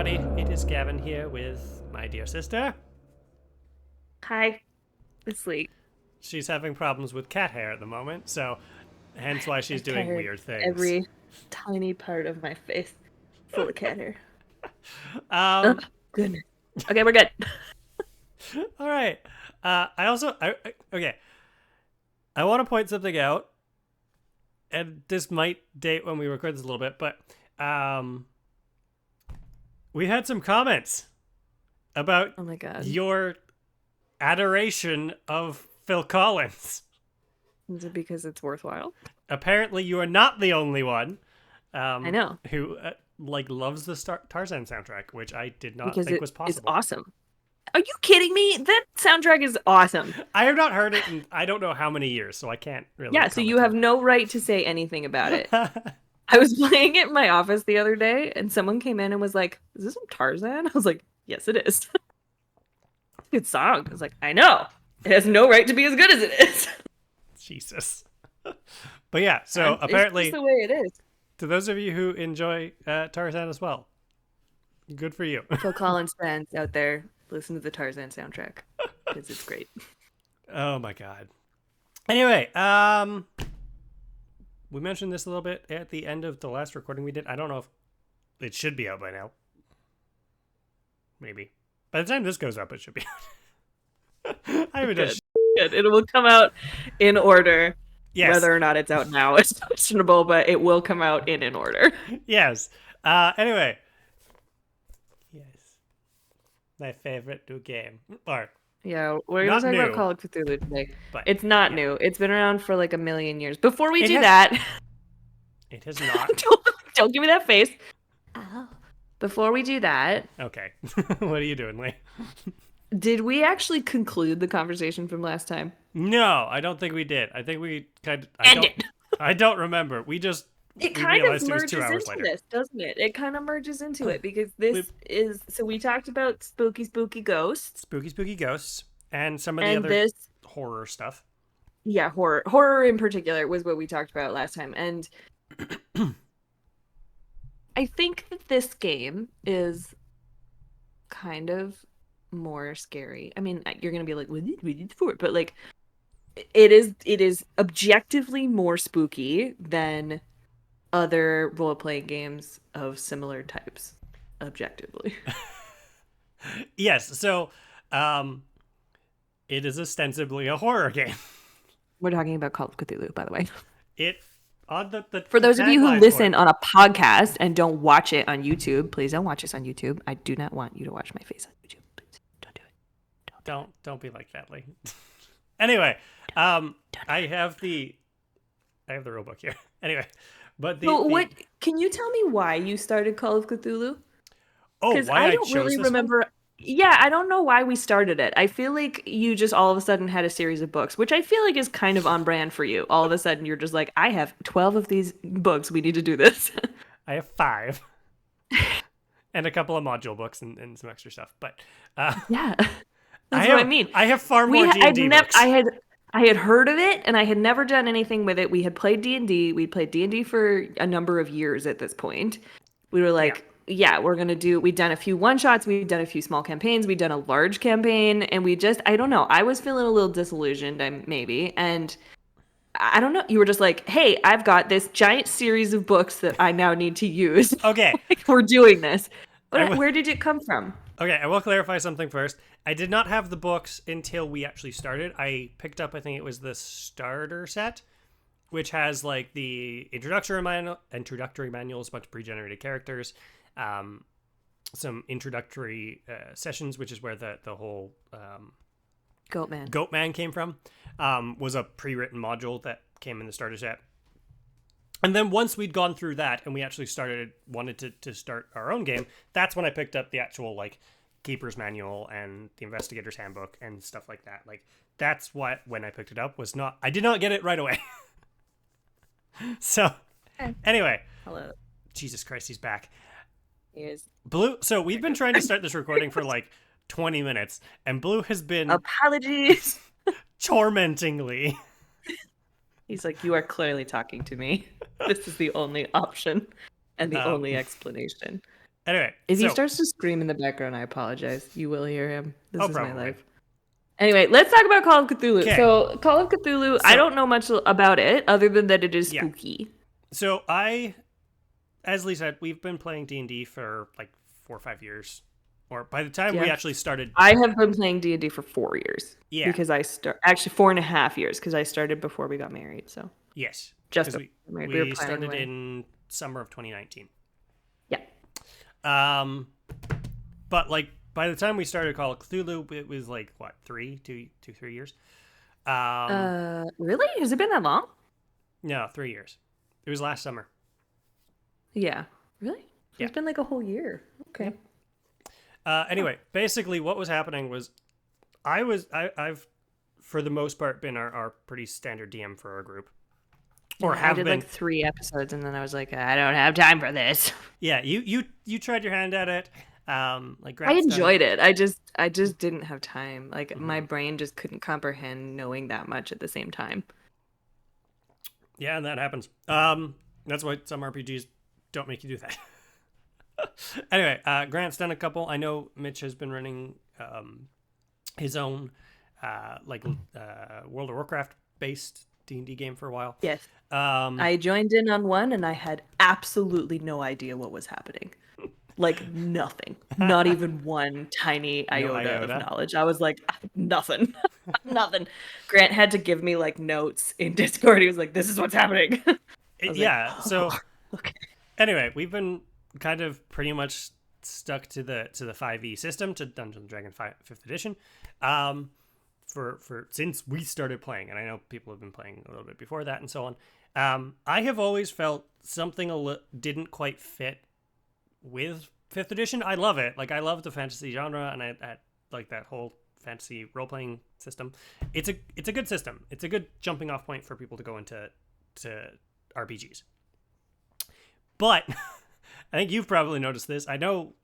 everybody. It is Gavin here with my dear sister. Hi, it's Leigh. She's having problems with cat hair at the moment, so hence why she's I'm doing tired. weird things. Every tiny part of my face full of cat hair. Oh, Um, goodness. Okay, we're good. all right. Okay. I want to point something out, and this might date when we record this a little bit, but we had some comments about Oh my god. your adoration of Phil Collins. Is it because it's worthwhile? Apparently, you are not the only one I know. who loves the Tarzan soundtrack, which I did not Because think it was is possible. awesome. Are you kidding me? That soundtrack is awesome. I have not heard it in I don't know how many years, so I can't really Yeah, so you comment have on no right to say anything about it. it. I was playing it in my office the other day, and someone came in and was like, "Is this from Tarzan?" I was like, "Yes, it is." Good song. I was like, "I know. It has no right to be as good as it is." Jesus. But yeah, so It's just apparently, the way it is. to those of you who enjoy Tarzan as well, good for you. Phil Collins fans out there, listen to the Tarzan soundtrack because it's great. Oh my god. Anyway, we mentioned this a little bit at the end of the last recording we did. I don't know if it should be out by now. Maybe. By the time this goes up, it should be out. I haven't done Good. Good. It will come out in order. Yes. Whether or not it's out now is questionable, but it will come out in an order. Yes. Anyway. Yes. My favorite new game. Or Yeah, we're Not gonna talk new, about Call of Cthulhu today. but It's not yeah. new. It's been around for like a million years. Before we It do has- that, It has not. don't give me that face. Ow. Before we do that, Okay. What are you doing, Leigh? did we actually conclude the conversation from last time? No, I don't think we did. I think we kind of. End it. I don't remember. We It we kind of realized it was 2 merges hours into later. this, doesn't it? It kind of merges into it because this is so we talked about spooky ghosts Spooky ghosts and some of the and other this horror stuff. yeah, horror in particular was what we talked about last time. And I think that this game is kind of more scary. I mean, you're going to be like, "What did we do for it?" But like it is objectively more spooky than other role-playing games of similar types objectively. Yes, so it is ostensibly a horror game. We're talking about Call of Cthulhu, by the way. It on the For those of you who tagline for listen it- on a podcast and don't watch it on YouTube, please don't watch this on YouTube. I do not want you to watch my face on YouTube. Please don't do it. Don't be like that, Lee. Anyway, I have the rule book here. Anyway, but What can you tell me why you started Call of Cthulhu? Oh, Because why I don't chose really this remember. Yeah, I don't know why we started it. I feel like you just all of a sudden had a series of books, which I feel like is kind of on brand for you. All of a sudden, you're just like, I have 12 of these books. We need to do this. I have 5. And a couple of module books and some extra stuff. But Yeah, that's what I mean. I have far more D&D books. I had heard of it, and I had never done anything with it. We had played D&D. We'd played D&D for a number of years at this point. We were like, yeah, we'd done a few one-shots. We'd done a few small campaigns. We'd done a large campaign. And I don't know. I was feeling a little disillusioned, maybe. And I don't know. You were just like, hey, I've got this giant series of books that I now need to use. Okay. Like, we're doing this. But where did it come from? Okay, I will clarify something first. I did not have the books until we actually started. I picked up, I think it was the starter set, which has like the introductory manuals, a bunch of pre-generated characters, some introductory sessions, which is where the whole Goatman came from, was a pre-written module that came in the starter set. And then once we'd gone through that and we actually wanted to start our own game, that's when I picked up the actual like Keeper's Manual and the Investigator's Handbook and stuff like that. Like that's when I picked it up I did not get it right away. So anyway, Hello. Jesus Christ, he's back. He is. Blue. So we've been trying to start this recording for like 20 minutes and Blue has been Apologies. tormentingly. He's like, you are clearly talking to me. This is the only option and the only explanation. Anyway, If he so starts to scream in the background, I apologize. You will hear him. This oh, is my probably life. Anyway, let's talk about Call of Cthulhu. okay. So, Call of Cthulhu, I So don't know much about it other than that it is yeah. spooky. So as Lee said, we've been playing D&D for like 4 or 5 years, or by the time we Yeah. actually started. I have been playing D&D for 4 years. Yeah. Because actually 4.5 years because I started before we got married. So, Yes, just because before we got married. We were we planning started when. in summer of 2019. Yeah. Um, but like by the time we started Call of Cthulhu, it was like what 3 years. Really? Has it been that long? No, 3 years. It was last summer. Yeah. Really? So Yeah. it's been like a whole year. Okay. Yep. Anyway, basically what was happening was I've for the most part been our pretty standard DM for our group. Or Yeah, I have did been. like 3 episodes and then I was like, I don't have time for this. Yeah, you tried your hand at it. Like I Grant's done. enjoyed it. I just didn't have time. Like my brain just couldn't comprehend knowing that much at the same time. Yeah, and that happens. That's why some RPGs don't make you do that. Anyway, Grant's done a couple. I know Mitch has been running his own World of Warcraft based D&D game for a while. Yes. Um, I joined in on one and I had absolutely no idea what was happening. Like nothing. Not even one tiny iota of iota. knowledge. I was like, nothing. Nothing. Grant had to give me like notes in Discord. He was like, this is what's happening. I was yeah. like, So okay. anyway, we've been kind of pretty much stuck to the 5e system, to Dungeons and Dragons 5th edition. For since we started playing, and I know people have been playing a little bit before that and so on. I have always felt something didn't quite fit with 5th edition. I love it. Like I love the fantasy genre, and I like that whole fantasy role-playing system. It's a good system. It's a good jumping off point for people to go into RPGs. But I think you've probably noticed this. I know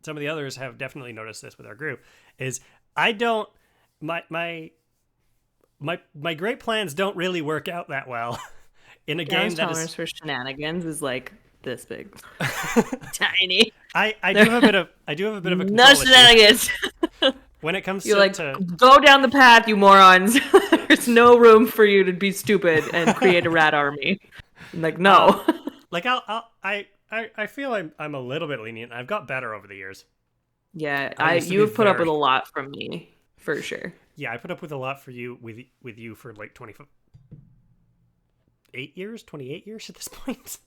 some of the others have definitely noticed this with our group. Is I don't my great plans don't really work out that well in a game that tolerance is for shenanigans is like this big. Tiny. I do have a bit of a No control issue shenanigans. when it comes You're to, like, to go down the path, you morons. There's no room for you to be stupid and create a rat army. I'm like, no. like I feel I'm a little bit lenient. I've got better over the years. Yeah, used to you be have put up with very- a lot from me, for sure. Yeah, I put up with a lot for you with you for like 28 years at this point.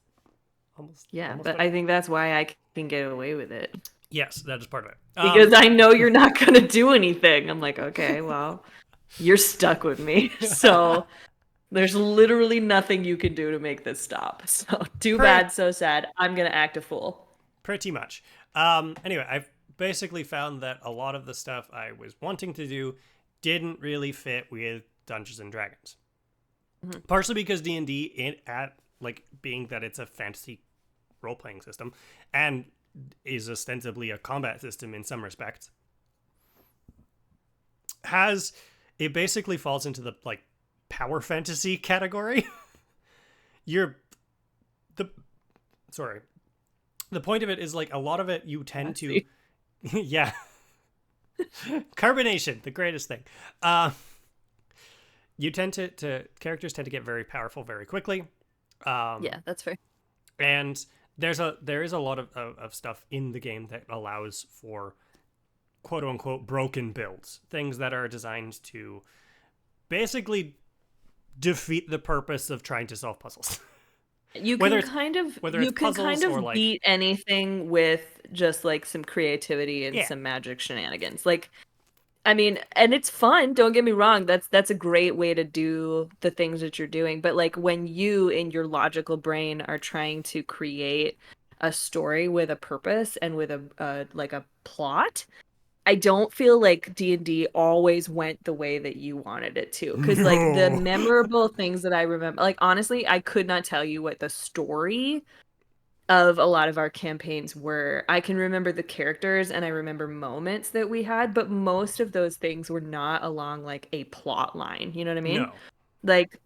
Almost. Yeah, almost but 20. I think that's why I can get away with it. Yes, that is part of it. Because I know you're not going to do anything. I'm like, okay, well, you're stuck with me. So there's literally nothing you can do to make this stop. So too bad, so sad. I'm going to act a fool. Pretty much. Anyway, I've basically found that a lot of the stuff I was wanting to do didn't really fit with Dungeons and Dragons. Mm-hmm. Partially because D&D, being that it's a fantasy role-playing system and is ostensibly a combat system in some respects, it basically falls into the like power fantasy category. The point of it is like a lot of it you tend to yeah. Carbonation, the greatest thing. You tend to characters tend to get very powerful very quickly. Yeah, that's fair. And there is a lot of stuff in the game that allows for quote unquote broken builds, things that are designed to basically defeat the purpose of trying to solve puzzles. You can kind of beat anything with just like some creativity and some magic shenanigans. Like, I mean, and it's fun, don't get me wrong. That's a great way to do the things that you're doing. But like when you in your logical brain are trying to create a story with a purpose and with a like a plot, I don't feel like D&D always went the way that you wanted it to. Because, like, the memorable things that I remember... Like, honestly, I could not tell you what the story of a lot of our campaigns were. I can remember the characters and I remember moments that we had, but most of those things were not along, like, a plot line. You know what I mean? No. Like,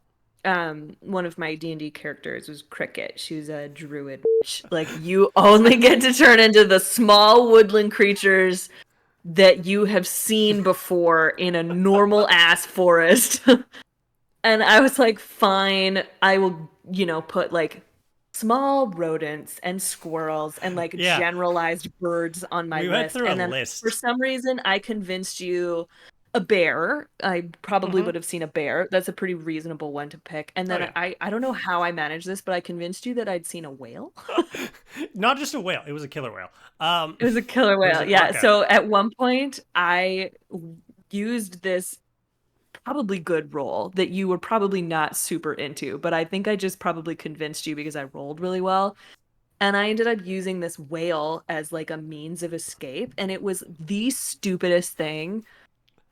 one of my D&D characters was Cricket. She was a druid. Like, you only get to turn into the small woodland creatures that you have seen before in a normal ass forest. And I was like, fine, I will, put like small rodents and squirrels and like Yeah. generalized birds on my We went list. through a And then for list. some reason, I convinced you a bear. I probably Mm-hmm. would have seen a bear. That's a pretty reasonable one to pick. And Oh then yeah. I don't know how I managed this, but I convinced you that I'd seen a whale. Not just a whale. It was a killer whale. It was a killer It was whale. an Yeah. orca. So at one point, I used this probably good roll that you were probably not super into, but I think I just probably convinced you because I rolled really well. And I ended up using this whale as like a means of escape. And it was the stupidest thing.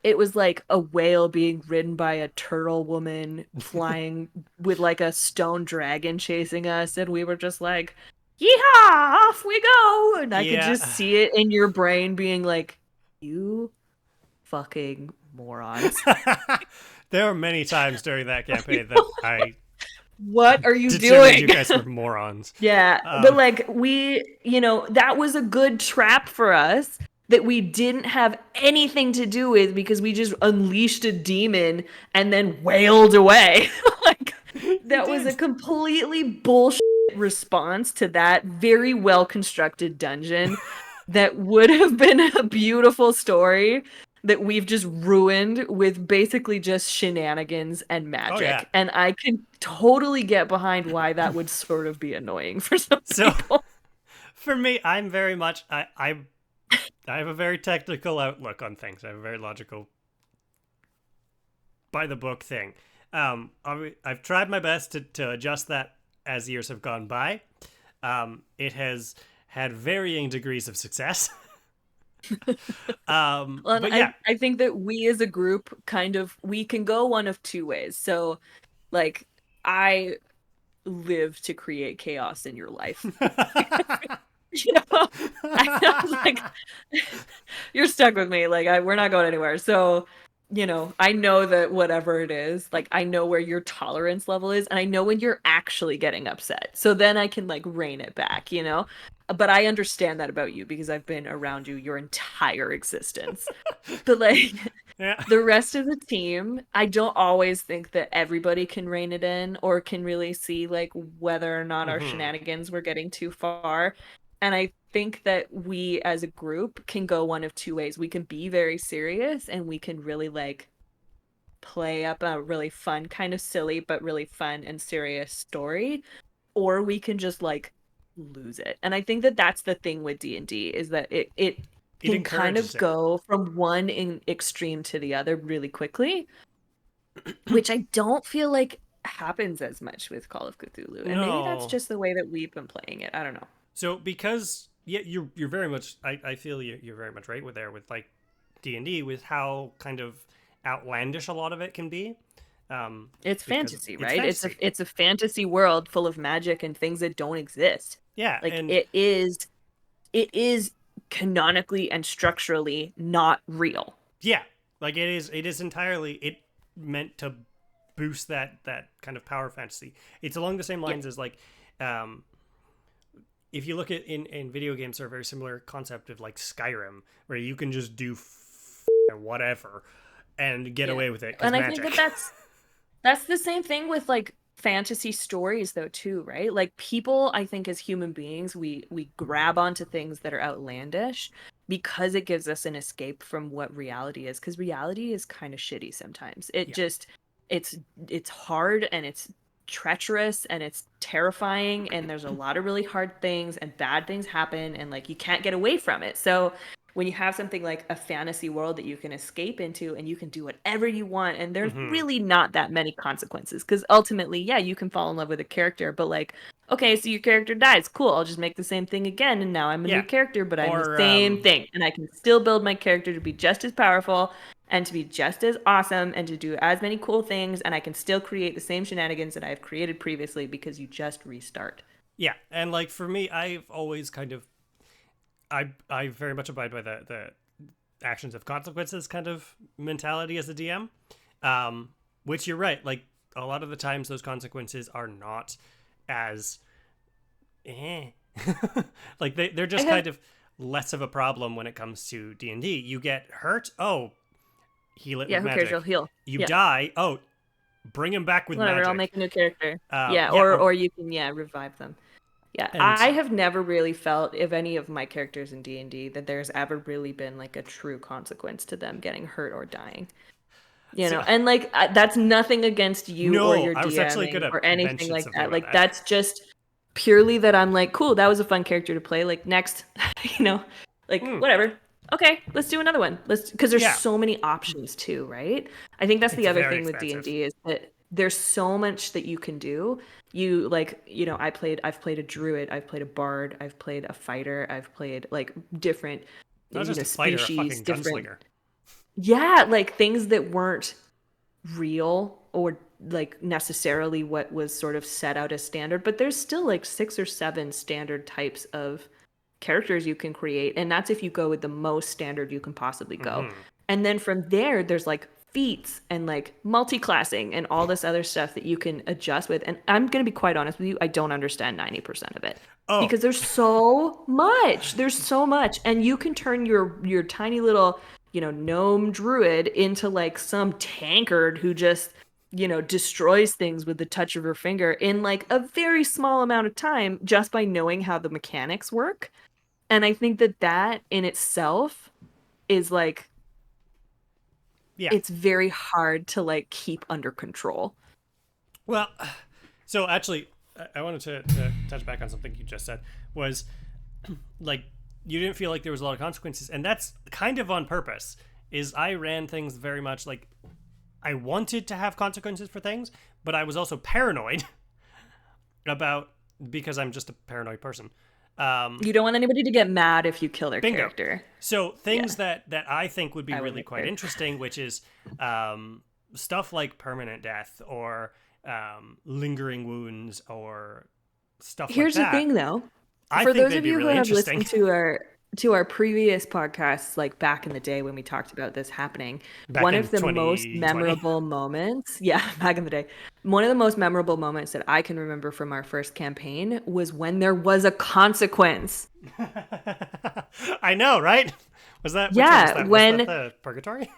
It was like a whale being ridden by a turtle woman flying with like a stone dragon chasing us. And we were just like, yeehaw, off we go. And I could Yeah. just see it in your brain being like, you fucking morons. There were many times during that campaign that I What are you determined doing? you guys were morons. Yeah, but Um, like that was a good trap for us that we didn't have anything to do with because we just unleashed a demon and then wailed away. Like you that was a did. completely bullshit response to that very well constructed dungeon that would have been a beautiful story that we've just ruined with basically just shenanigans and Oh yeah. magic. And I can totally get behind why that would sort of be annoying for some So people. for me, I'm very much I have a very technical outlook on things. I have a very logical, by the book thing. I've tried my best to adjust that as years have gone by. It has had varying degrees of success. Well, and But yeah, I think that we as a group we can go one of two ways. So like I live to create chaos in your life. You know, I was like, you're stuck with me. Like, we're not going anywhere. So, I know that whatever it is, like, I know where your tolerance level is, and I know when you're actually getting upset. So then I can, like, rein it back. But I understand that about you because I've been around you your entire existence. But, like, yeah. the rest of the team, I don't always think that everybody can rein it in or can really see, like, whether or not our Hmm. shenanigans were getting too far. And I think that we as a group can go one of two ways. We can be very serious and we can really like play up a really fun, kind of silly, but really fun and serious story. Or we can just like lose it. And I think that that's the thing with D&D is that it It can kind encourages of it. go from one extreme to the other really quickly, which I don't feel like happens as much with Call of Cthulhu. And maybe that's No. just the way that we've been playing it. I don't know. So because yeah, you're very much. I feel you're very much right with there with like D&D with how kind of outlandish a lot of it can be. It's Because fantasy, it's right? fantasy. It's a fantasy world full of magic and things that don't exist. Yeah, Like and it is canonically and structurally not real. yeah, like it is entirely it meant to boost that kind of power fantasy. It's along the same Yeah. lines as like um if you look at in video games are a very similar concept of like Skyrim where you can just do whatever and get Yeah. away with it because And I think magic. that that's the same thing with like fantasy stories though too, right? Like people, I think as human beings, we grab onto things that are outlandish because it gives us an escape from what reality is because reality is kind of shitty sometimes. It Yeah. just it's it's hard and it's treacherous and it's terrifying and there's a lot of really hard things and bad things happen and like you can't get away from it. So when you have something like a fantasy world that you can escape into and you can do whatever you want and there's Hmm. really not that many consequences because ultimately yeah you can fall in love with a character but like okay so your character dies cool I'll just make the same thing again and now I'm a new Yeah. character but I'm the Or same thing and I can still build my character to be just as powerful and to be just as awesome and to do as many cool things and I can still create the same shenanigans that I've created previously because you just restart. yeah, and like for me, I've always kind of I very much abide by the actions have consequences kind of mentality as a DM. Which you're right, like a lot of the times those consequences are not as like they're just kind of less of a problem when it comes to D&D. You get hurt, oh, heal it with who magic. cares? You'll heal. You die, oh, bring him back with Whatever, magic. I'll make a new character. Yeah, or you can revive them. Yeah, And- I have never really felt, if any of my characters in D&D, that there's ever really been like a true consequence to them getting hurt or dying. You know, and like that's nothing against you or your DMing or anything like that. Like that's just purely that I'm like, cool, that was a fun character to play. Like next, you know, like whatever. Okay, let's do another one. Because there's so many options too, right? I think that's the other thing with D&D is that there's so much that you can do. You like, you know, I've played a druid, I've played a bard, I've played a fighter, I've played like different not just a fighter, species, a fucking different gunslinger. Yeah, like things that weren't real or like necessarily what was sort of set out as standard, but there's still like 6 or 7 standard types of characters you can create, and that's if you go with the most standard you can possibly go. And then from there there's like feats and like multi-classing and all this other stuff that you can adjust with. And I'm going to be quite honest with you, I don't understand 90% of it. Because there's so much. And you can turn your tiny little, you know, gnome druid into like some tankard who just, you know, destroys things with the touch of her finger in like a very small amount of time just by knowing how the mechanics work. And I think that in itself is like, it's very hard to like keep under control. Well, so actually, I wanted to touch back on something you just said, was like, you didn't feel like there was a lot of consequences, and that's kind of on purpose. Is I ran things very much like I wanted to have consequences for things, but I was also paranoid because I'm just a paranoid person. You don't want anybody to get mad if you kill their character. So things that I think would be really quite interesting, which is stuff like permanent death or lingering wounds or stuff like that. Here's the thing, though. For those of you who have listened to our previous podcasts, like back in the day when we talked about this happening, one of the most memorable moments, back in the day, one of the most memorable moments that I can remember from our first campaign was when there was a consequence. I know, right? Was that when was that the purgatory?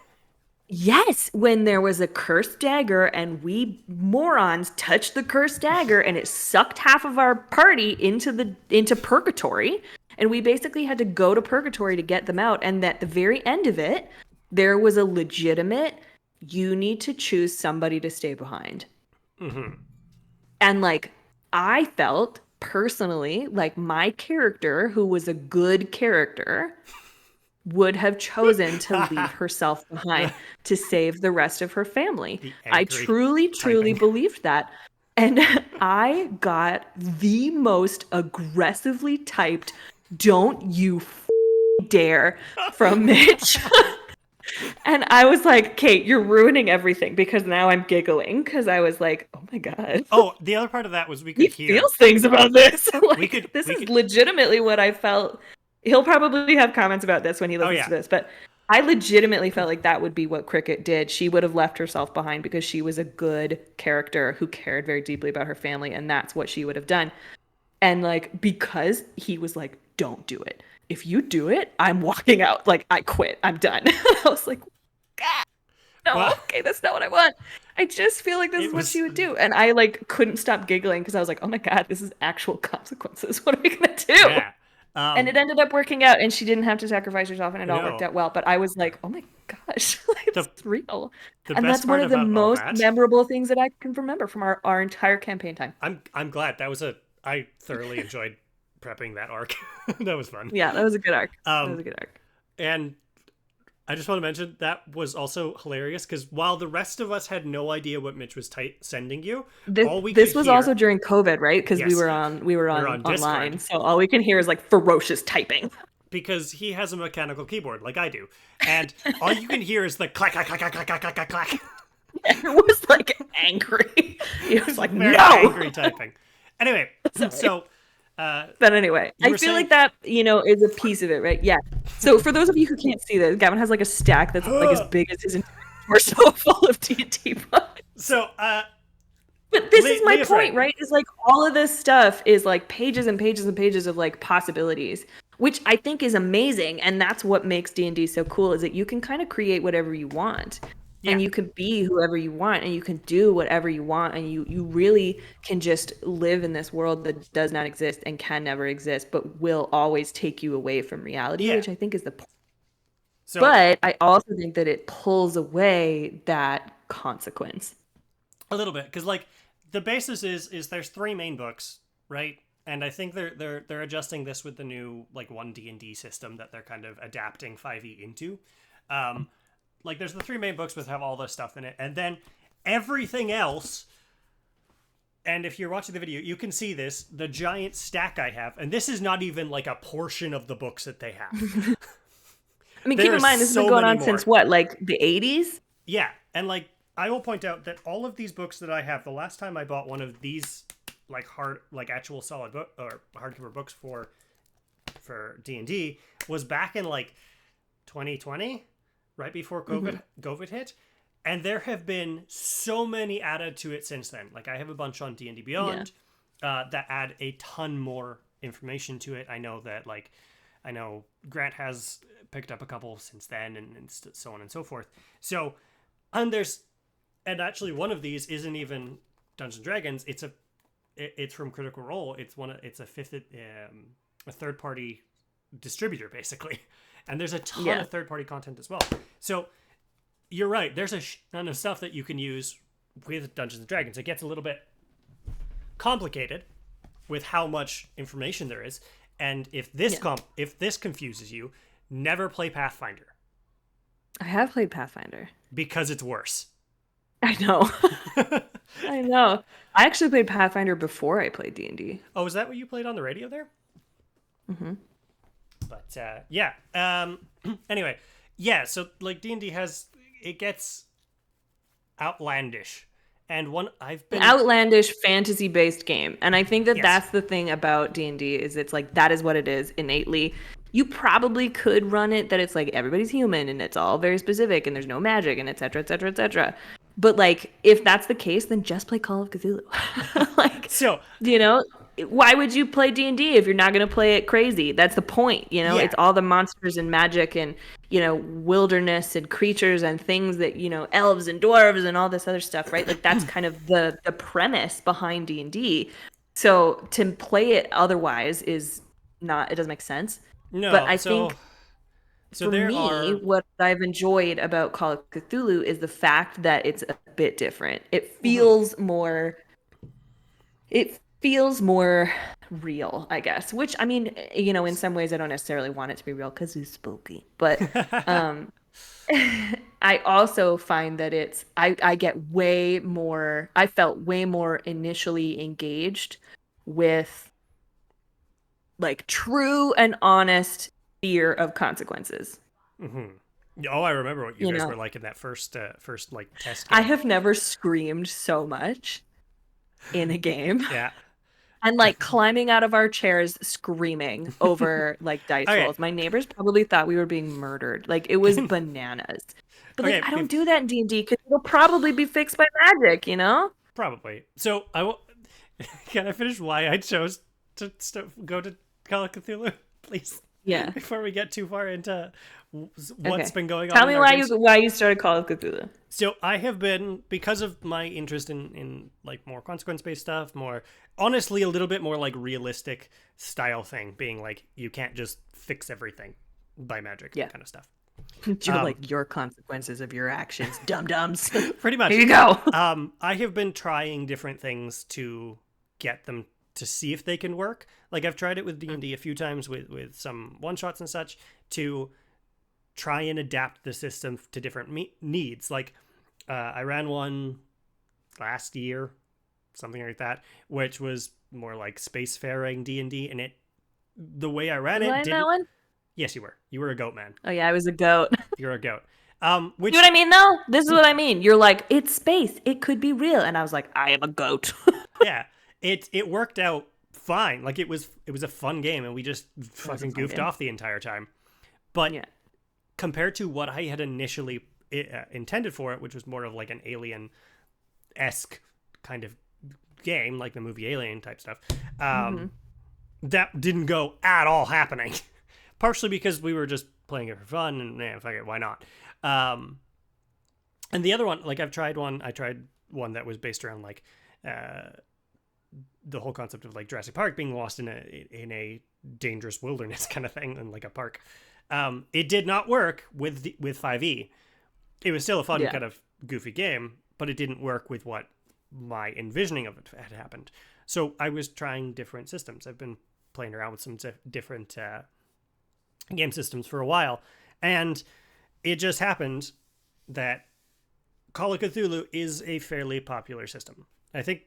Yes, when there was a cursed dagger and we morons touched the cursed dagger and it sucked half of our party into purgatory, and we basically had to go to purgatory to get them out. And at the very end of it, there was a legitimate, you need to choose somebody to stay behind. And like, I felt personally like my character, who was a good character, would have chosen to leave herself behind to save the rest of her family. I truly believed that. And I got the most aggressively typed, don't you dare from Mitch. And I was like, Kate, you're ruining everything, because now I'm giggling because I was like, oh my God. Oh, the other part of that was we could hear. He feels things about this. Like, this is legitimately what I felt. He'll probably have comments about this when he listens to this, but I legitimately felt like that would be what Cricket did. She would have left herself behind because she was a good character who cared very deeply about her family, and that's what she would have done. And like, because he was like, don't do it. If you do it, I'm walking out. Like, I quit. I'm done. I was like, God, no, okay, that's not what I want. I just feel like this is what she would do. And I like couldn't stop giggling because I was like, oh my God, this is actual consequences. What are we going to do? Yeah. And it ended up working out, and she didn't have to sacrifice herself, and it all worked out well. But I was like, oh my gosh, like, it's real. And that's one of the most memorable things that I can remember from our entire campaign time. I'm glad. I thoroughly enjoyed prepping that arc. That was fun. Yeah, that was a good arc. And I just want to mention that was also hilarious because while the rest of us had no idea what Mitch was sending you, this was also during COVID, right? Because we were on online, Discord. So all we can hear is like ferocious typing. Because he has a mechanical keyboard like I do, and all you can hear is the clack clack clack clack clack clack clack. It was like angry. It was like very angry typing. Anyway, so. But anyway, I feel like that, is a piece of it, right? Yeah. So for those of you who can't see this, Gavin has like a stack that's like as big as his torso full of D&D books. So But this is my Leah's point, right. right? Is like all of this stuff is like pages and pages and pages of like possibilities, which I think is amazing, and that's what makes D&D so cool is that you can kind of create whatever you want. Yeah. And you can be whoever you want and you can do whatever you want and you really can just live in this world that does not exist and can never exist but will always take you away from reality, Yeah. which I think is the point. So But I also think that it pulls away that consequence. a little bit, because like the basis is there's three main books, right? And I think they're adjusting this with the new like 1D&D system that they're kind of adapting 5e into. Like there's the three main books with have all this stuff in it, and then everything else. And if you're watching the video, you can see this, the giant stack I have, and this is not even like a portion of the books that they have. I mean, keep in mind, this has been going on since what, like the 80s? Yeah, and like I will point out that all of these books that I have, the last time I bought one of these like actual solid book or hardcover books for D&D was back in like 2020, right before COVID hit. And there have been so many added to it since then. Like I have a bunch on D&D Beyond that add a ton more information to it. I know Grant has picked up a couple since then, and so on and so forth. So, and actually one of these isn't even Dungeons and Dragons. It's from Critical Role. It's a third party distributor basically, and there's a ton of third party content as well. So you're right. There's a ton of stuff that you can use with Dungeons and Dragons. It gets a little bit complicated with how much information there is. And if this confuses you, never play Pathfinder. I have played Pathfinder. Because it's worse. I know. I know. I actually played Pathfinder before I played D&D. Oh, is that what you played on the radio there? Mm-hmm. But, yeah. Anyway, yeah, so, like, D&D it gets outlandish. And an outlandish fantasy-based game. And I think that that's the thing about D&D is it's like that is what it is innately. You probably could run it that it's like everybody's human and it's all very specific and there's no magic and et cetera, et cetera, et cetera. But like if that's the case, then just play Call of Cthulhu. Like, so, you know, why would you play D&D if you're not going to play it crazy? That's the point, you know? Yeah. It's all the monsters and magic and, you know, wilderness and creatures and things that, you know, elves and dwarves and all this other stuff, right? Like that's kind of the premise behind D&D. So to play it otherwise it doesn't make sense. No, but I think for me, what I've enjoyed about Call of Cthulhu is the fact that it's a bit different. It feels more real, I guess, which, I mean, you know, in some ways I don't necessarily want it to be real because it's spooky, but I also find that I felt way more initially engaged with like true and honest fear of consequences. Mm-hmm. Oh, I remember what you guys were like in that first like test game. I have never screamed so much in a game. Yeah. And like climbing out of our chairs screaming over like dice rolls. My neighbors probably thought we were being murdered. Like it was bananas. But like I don't do that in D&D because it'll probably be fixed by magic, you know? Probably. So can I finish why I chose to go to Call of Cthulhu, please? Yeah. Before we get too far into what's been going on. Tell me why you started Call of Cthulhu. So I have been, because of my interest in like more consequence-based stuff, more honestly a little bit more like realistic style thing, being like you can't just fix everything by magic, kind of stuff. You're like your consequences of your actions, dum-dums. Pretty much. Here you go. I have been trying different things to get them to see if they can work. Like I've tried it with D&D a few times with some one-shots and such to try and adapt the system to different needs. Like I ran one last year, something like that, which was more like spacefaring D&D, and the way I ran it didn't... that one? Yes, you were. You were a goat man. Oh yeah, I was a goat. You're a goat. Which... You know what I mean though? This is what I mean. You're like, it's space. It could be real. And I was like, I am a goat. Yeah. It worked out fine. Like it was a fun game, and we just fucking goofed off the entire time. But compared to what I had initially intended for it, which was more of like an Alien-esque kind of game, like the movie Alien type stuff, that didn't go at all happening. Partially because we were just playing it for fun, and fuck it, why not? And the other one, like I tried one that was based around like the whole concept of like Jurassic Park being lost in a dangerous wilderness kind of thing, in like a park. It did not work with 5e. It was still a fun kind of goofy game, but it didn't work with what my envisioning of it had happened. So I was trying different systems. I've been playing around with some different game systems for a while, and it just happened that Call of Cthulhu is a fairly popular system. I think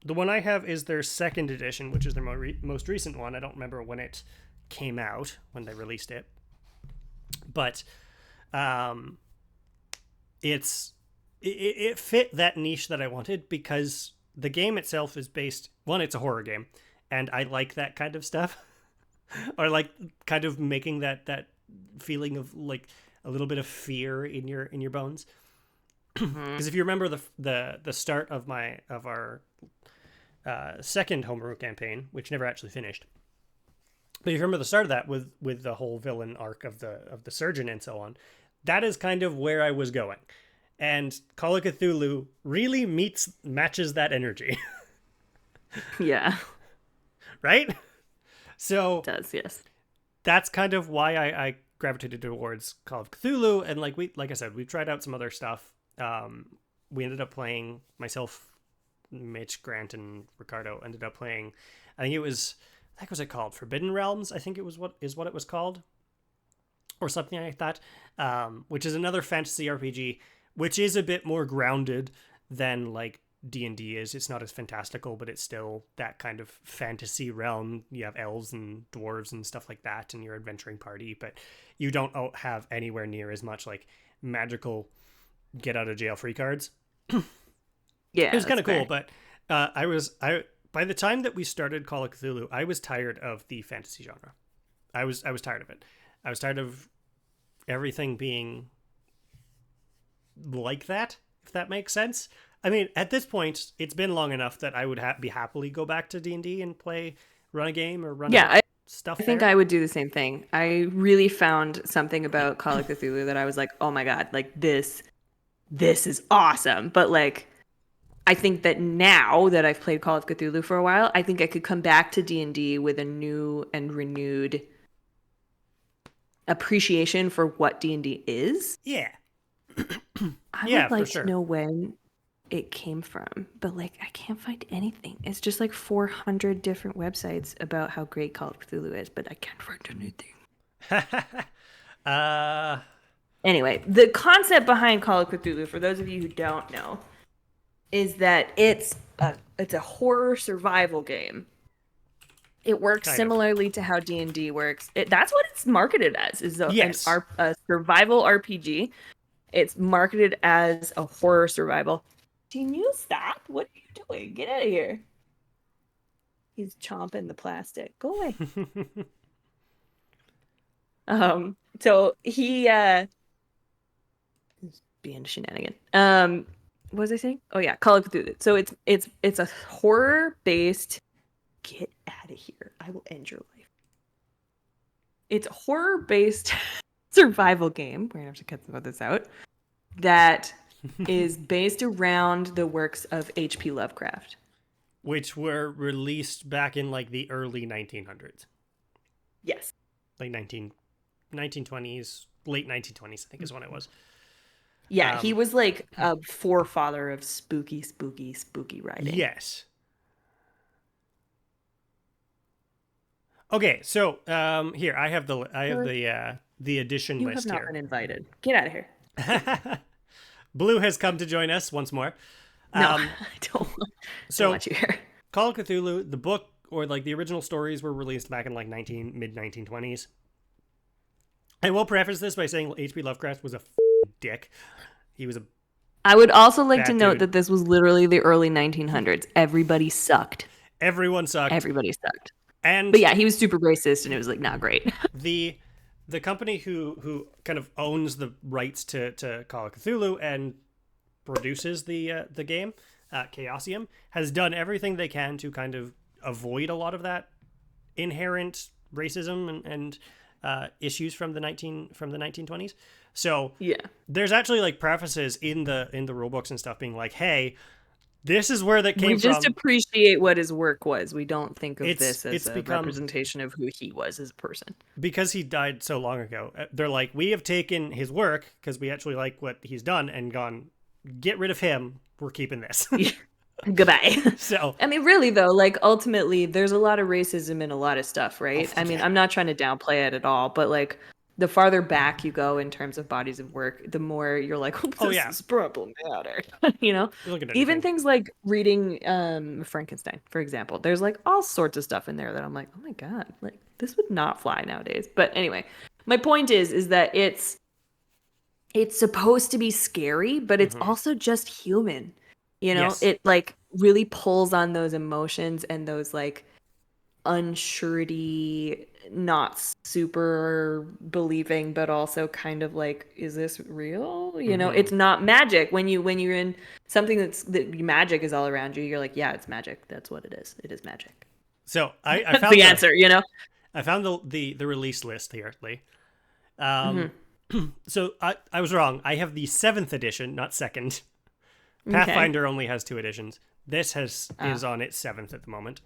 the one I have is their second edition, which is their most recent one. I don't remember when it came out, when they released it, but it fit that niche that I wanted, because the game itself is based, one, it's a horror game, and I like that kind of stuff. Or like kind of making that feeling of like a little bit of fear in your bones. Because if you remember the start of our second homebrew campaign, which never actually finished, but if you remember the start of that with the whole villain arc of the surgeon and so on, that is kind of where I was going, and Call of Cthulhu really matches that energy. Yeah. Right? So it does, yes. That's kind of why I gravitated towards Call of Cthulhu, and like I said, we tried out some other stuff. We ended up playing, myself, Mitch, Grant, and Ricardo ended up playing, I think was it called Forbidden Realms? I think it was what it was called, or something like that. Which is another fantasy RPG, which is a bit more grounded than like D&D is. It's not as fantastical, but it's still that kind of fantasy realm. You have elves and dwarves and stuff like that in your adventuring party, but you don't have anywhere near as much like magical get out of jail free cards. Yeah, it was kind of cool, but I by the time that we started Call of Cthulhu, I was tired of the fantasy genre. I was tired of it. I was tired of everything being like that, if that makes sense. I mean, at this point, it's been long enough that I would be happily go back to D&D and run a game or run stuff. I think I would do the same thing. I really found something about Call of Cthulhu that I was like, oh my god, like this is awesome. But like, I think that now that I've played Call of Cthulhu for a while, I think I could come back to D&D with a new and renewed appreciation for what D&D is. Yeah. I would like to know when it came from, but like I can't find anything. It's just like 400 different websites about how great Call of Cthulhu is, but I can't find anything. Anyway, the concept behind Call of Cthulhu, for those of you who don't know, is that it's a horror survival game. It works similarly to how D&D works. That's what it's marketed as, is a survival RPG. It's marketed as a horror survival. Can you stop? What are you doing? Get out of here. He's chomping the plastic. Go away. So he being a shenanigan. What was I saying? Oh yeah, Call of Cthulhu. So it's a horror-based. Get out of here. I will end your life. It's a horror-based survival game. We're gonna have to cut some of this out. That is based around the works of H.P. Lovecraft, which were released back in like the early 1900s. Yes, like 1920s, late 1920s, I think is when it was. Yeah, he was like a forefather of spooky writing. Yes. Okay, so here I have the edition list here. You have not been invited. Get out of here. Blue has come to join us once more. No, I don't want you here. Call of Cthulhu, the book, or like the original stories, were released back in like mid 1920s. I will preface this by saying H.P. Lovecraft was a dick. He was a. I would also like to note that this was literally the early 1900s. Everybody sucked. Everyone sucked. Everybody sucked. But yeah, he was super racist, and it was like not great. The company who kind of owns the rights to Call of Cthulhu and produces the game, Chaosium, has done everything they can to kind of avoid a lot of that inherent racism and issues from the 1920s. So Yeah. there's actually like prefaces in the rule books and stuff being like, hey, this is where that came We just from. appreciate what his work was. We don't think of this as it's a become, representation of who he was as a person. because he died so long ago. They're like, we have taken his work because we actually like what he's done and gone, get rid of him. We're keeping this. Goodbye. So I mean, really though, like ultimately, there's a lot of racism in a lot of stuff, right? I mean, I'm not trying to downplay it at all, but like the farther back you go in terms of bodies of work, the more you're like, oh, this is problematic. You know, look at even anything. things like reading Frankenstein, for example. There's like all sorts of stuff in there that I'm like, oh my god, like this would not fly nowadays. But anyway, my point is that it's supposed to be scary, but it's also just human. You know, Yes. it like really pulls on those emotions and those like unsurety, not super believing, but also kind of like, is this real? You know, it's not magic. When you're in something that magic is all around you, you're like, yeah, it's magic. That's what it is. It is magic. So I That's found the answer, you know? I found the release list here, Lee. So I was wrong. I have the 7th edition, not 2nd. Pathfinder only has 2 editions. This is on its 7th at the moment.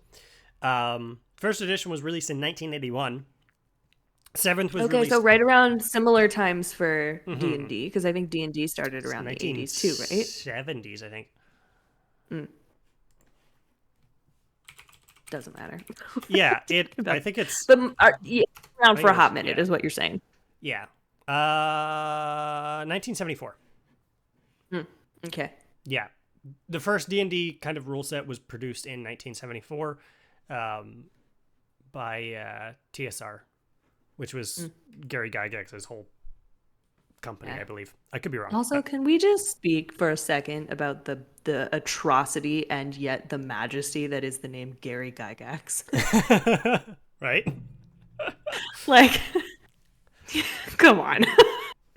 First edition was released in 1981. 7th was released. So right around similar times for D&D, because I think D&D started around the 80s too, right? 70s, I think. Doesn't matter. Yeah, I think it's But around for a hot minute is what you're saying. Yeah. 1974. Okay. Yeah. The first D&D kind of rule set was produced in 1974 by TSR, which was Gary Gygax's whole company, I believe. I could be wrong. Also, can we just speak for a second about the atrocity and yet the majesty that is the name Gary Gygax? Right? Like, come on.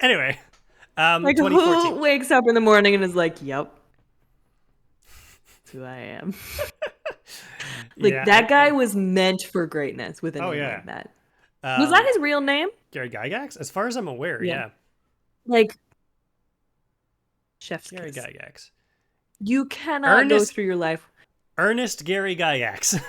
Anyway, like, 2014. who wakes up in the morning and is like, yep, that's who I am. Like, that guy was meant for greatness with a name like that. Was that his real name? Gary Gygax? As far as I'm aware, yeah. Like, chef's Gary kiss. Gygax. You cannot go through your life. Ernest Gary Gygax.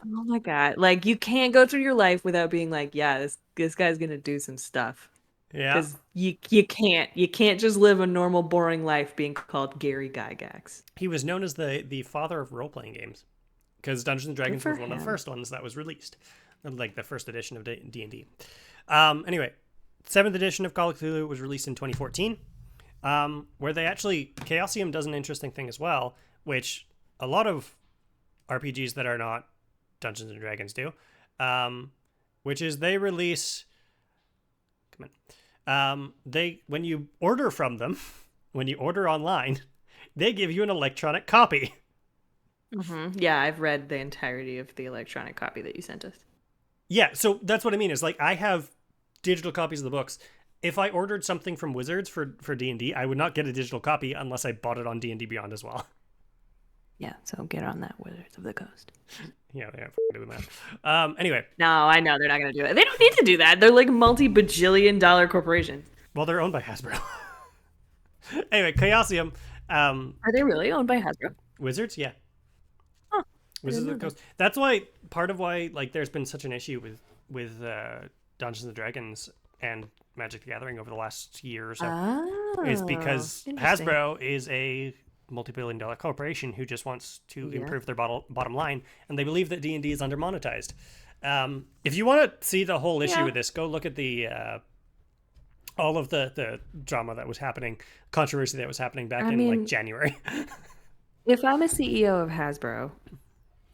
Oh my god! Like, you can't go through your life without being like, yeah, this guy's gonna do some stuff. Yeah. Because you can't just live a normal boring life being called Gary Gygax. He was known as the father of role playing games, because Dungeons and Dragons was one of the first ones that was released, like the first edition of D&D. Anyway, 7th edition of Call of Cthulhu was released in 2014, where Chaosium does an interesting thing as well, which a lot of RPGs that are not Dungeons and Dragons do, which is they release. When you order from them, when you order online, they give you an electronic copy. Yeah, I've read the entirety of the electronic copy that you sent us. Yeah, so that's what I mean. Is like I have digital copies of the books. If I ordered something from Wizards for D&D, I would not get a digital copy unless I bought it on D&D Beyond as well. Yeah, so get on that, Wizards of the Coast. Yeah, they aren't doing that. Anyway. No, I know they're not going to do it. They don't need to do that. They're like multi-bajillion-dollar corporations. Well, they're owned by Hasbro. Anyway, Chaosium. Are they really owned by Hasbro? Wizards, yeah. Oh, Wizards of the Coast. That's why part of why like there's been such an issue with Dungeons and Dragons and Magic the Gathering over the last year or so. Is because Hasbro is a multi-billion-dollar corporation who just wants to improve their bottom line, and they believe that D&D is under-monetized. If you want to see the whole issue with this, go look at the all of the drama that was happening, controversy that was happening back in like January. If I'm a CEO of Hasbro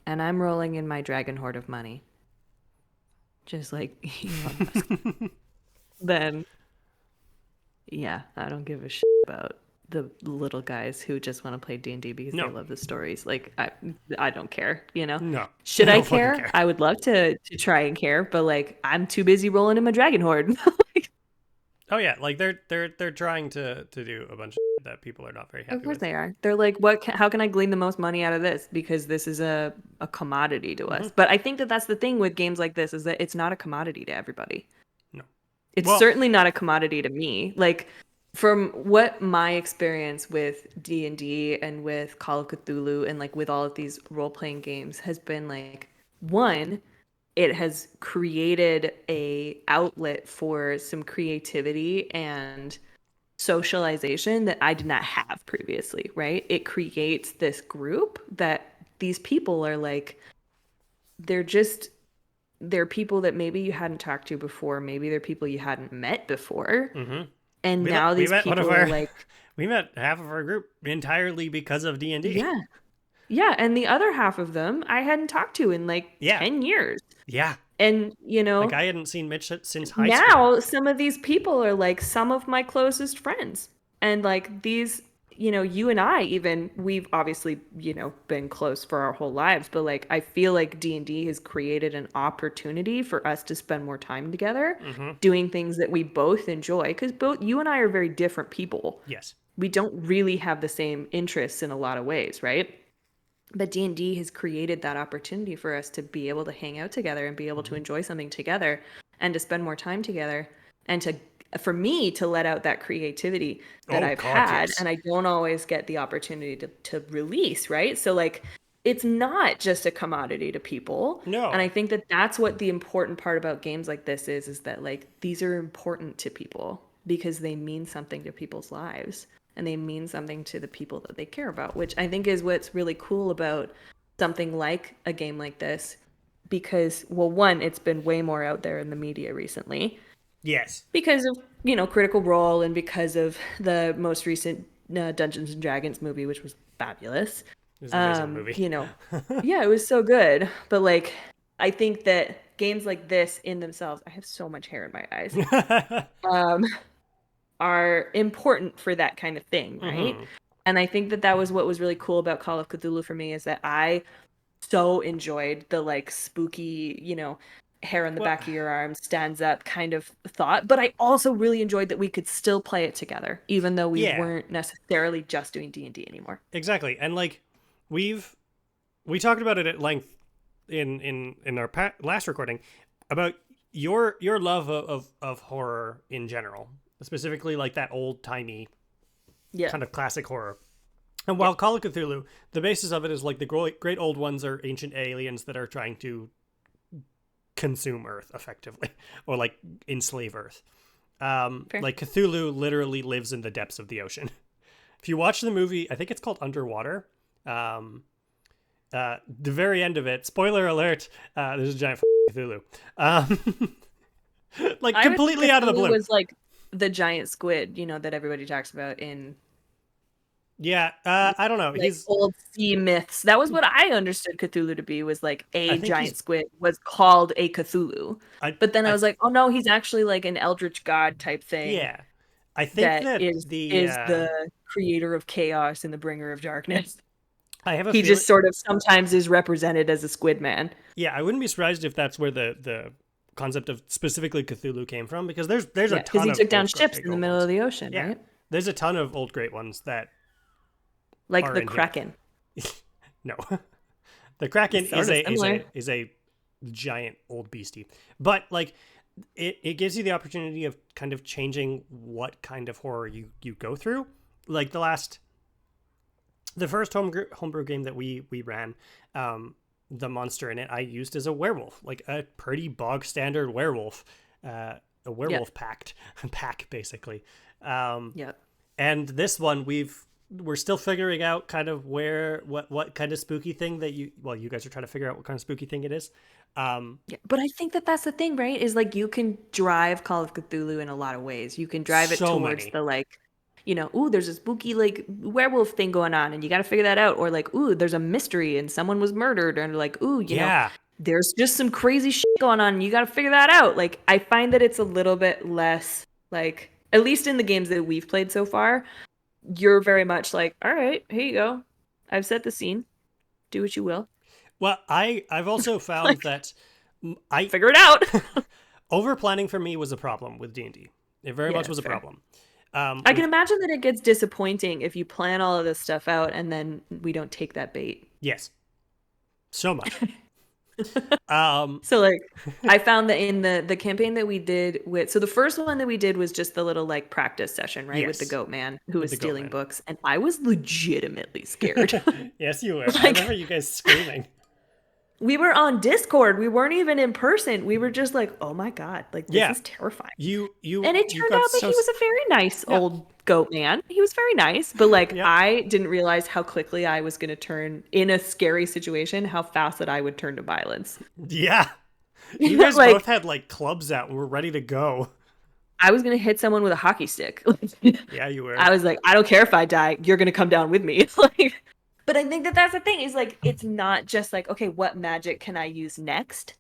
and I'm rolling in my dragon hoard of money, just like Elon Musk, then yeah, I don't give a shit about the little guys who just want to play D&D because they love the stories. Like, I don't care, you know? No. Should I care? I would love to try and care, but like, I'm too busy rolling in my dragon hoard. Oh yeah, like they're trying to do a bunch of shit that people are not very Of happy course with. they are. They're like, how can I glean the most money out of this? Because this is a commodity to Hmm. us. But I think that that's the thing with games like this is that it's not a commodity to everybody. No. It's Well, certainly not a commodity to me. Like from what my experience with D&D and with Call of Cthulhu and like with all of these role-playing games has been like one, it has created a outlet for some creativity and socialization that I did not have previously, right? It creates this group that these people are like they're just they're people that maybe you hadn't talked to before, maybe they're people you hadn't met before. hmm And we now we these met one of people are our like, we met half of our group entirely because of D&D. yeah. Yeah, and the other half of them I hadn't talked to in like Yeah. 10 years. Yeah. And, Like I hadn't seen Mitch since high school. now some of these people are like some of my closest friends. And like these, you and I even we've obviously, been close for our whole lives, but like I feel like D&D has created an opportunity for us to spend more time together Hmm. doing things that we both enjoy because both you and I are very different people. Yes. We don't really have the same interests in a lot of ways, right? But D&D has created that opportunity for us to be able to hang out together and be able to Hmm. enjoy something together and to spend more time together and to for me to let out that creativity that Oh I've God, had yes. and I don't always get the opportunity to release, right? So like it's not just a commodity to people. And I No. think that that's what the important part about games like this is that like these are important to people because they mean something to people's lives and they mean something to the people that they care about, which I think is what's really cool about something like a game like this. Because, well, one, it's been way more out there in the media recently Yes. because of, Critical Role and because of the most recent Dungeons and Dragons movie, which was fabulous. It was an amazing movie. Yeah, it was so good. But, like, I think that games like this in themselves, I have so much hair in my eyes. Um, are important for that kind of thing, right? Hmm. And I think that that was what was really cool about Call of Cthulhu for me is that I so enjoyed the like spooky, hair on the Well, back of your arm stands up kind of thought, but I also really enjoyed that we could still play it together even though we yeah, weren't necessarily just doing D&D anymore. exactly. And like we've we talked about it at length in our last recording about your love of horror in general, specifically like that old timey Yeah. kind of classic horror. And Yeah. while Call of Cthulhu, the basis of it is like the great old ones are ancient aliens that are trying to consume Earth effectively, or like enslave Earth. Fair. Like Cthulhu literally lives in the depths of the ocean. If you watch the movie, I think it's called Underwater. Um, the very end of it, spoiler alert, there's a giant Cthulhu. Like I would think completely out of the Cthulhu blue. was like the giant squid, that everybody talks about in Yeah, I don't know. like old sea myths. That was what I understood Cthulhu to be was like I a think giant he's, squid was called a Cthulhu. I, But then I I, was like, oh no, he's actually like an eldritch god type thing yeah, I think that that is the creator of chaos and the bringer of darkness. I have a He feeling. just sort of sometimes is represented as a squid man. Yeah, I wouldn't be surprised if that's where the concept of specifically Cthulhu came from, because there's a Yeah, because ton he of took down old ships great in the old middle of ones. the ocean, Yeah, right? there's a ton of old great ones that Like are the in here. Kraken. No, the Kraken Sort of similar. is a giant old beastie, but like it gives you the opportunity of kind of changing what kind of horror you go through. Like the first homebrew game that we ran, the monster in it I used as a werewolf, like a pretty bog standard werewolf, a Yeah. werewolf pack basically. Um, Yeah. and this one we're still figuring out kind of what kind of spooky thing that you guys are trying to figure out what kind of spooky thing it is. Yeah, but I think that that's the thing, right? Is like you can drive Call of Cthulhu in a lot of ways. You can drive it So towards many. the like, ooh, there's a spooky like werewolf thing going on, and you got to figure that out. Or like, ooh, there's a mystery and someone was murdered, and like, ooh, Yeah. there's just some crazy shit going on, and you got to figure that out. Like, I find that it's a little bit less like, at least in the games that we've played so far, you're very much like, all right, here you go. I've set the scene. Do what you will. Well, I've also found Like, that I figure it out. over planning for me was a problem with D&D. It very Yeah, much was that's a fair. problem. I can imagine that it gets disappointing if you plan all of this stuff out and then we don't take that bait. Yes, so much. Um, So like I found that in the campaign that we did with so the first one that we did was just the little like practice session, right? With the yes, goat man who with was the goat stealing man. books and I was legitimately scared. Yes, you were. I Like remember you guys screaming. we were on Discord. We weren't even in person. We were just like, "Oh my god, like this Yeah, is terrifying." you And you it you turned got out that so he was a very nice yeah, old goat man. He was very nice, but like yeah, I didn't realize how quickly I was going to turn in a scary situation, how fast that I would turn to violence. yeah. You You know, guys both like had like clubs out and were ready to go. I was going to hit someone with a hockey stick. Yeah, you were. I was like, I don't care if I die, you're going to come down with me. Like but I think that that's the thing is like it's not just like, okay, what magic can I use next?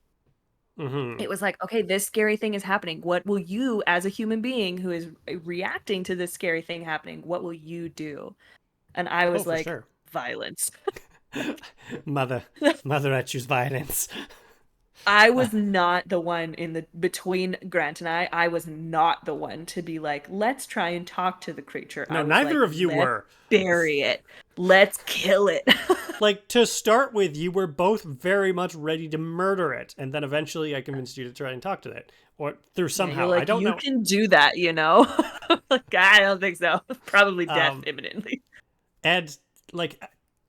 Mm-hmm. It was like, okay, this scary thing is happening. What will you, as a human being who is reacting to this scary thing happening, what will you do? And I Oh, was for like, sure. violence. Mother, I choose violence. I Uh, was not the one in the between Grant and I was not the one to be like, let's try and talk to the creature. no, I was neither like, of you let's were. bury it. Let's kill it. Like, to start with, you were both very much ready to murder it, and then eventually I convinced you to try and talk to it. Or through Yeah, you're somehow. I like, don't you know. can do that, you know? Like, I don't think so. Probably death Um, imminently. and, like,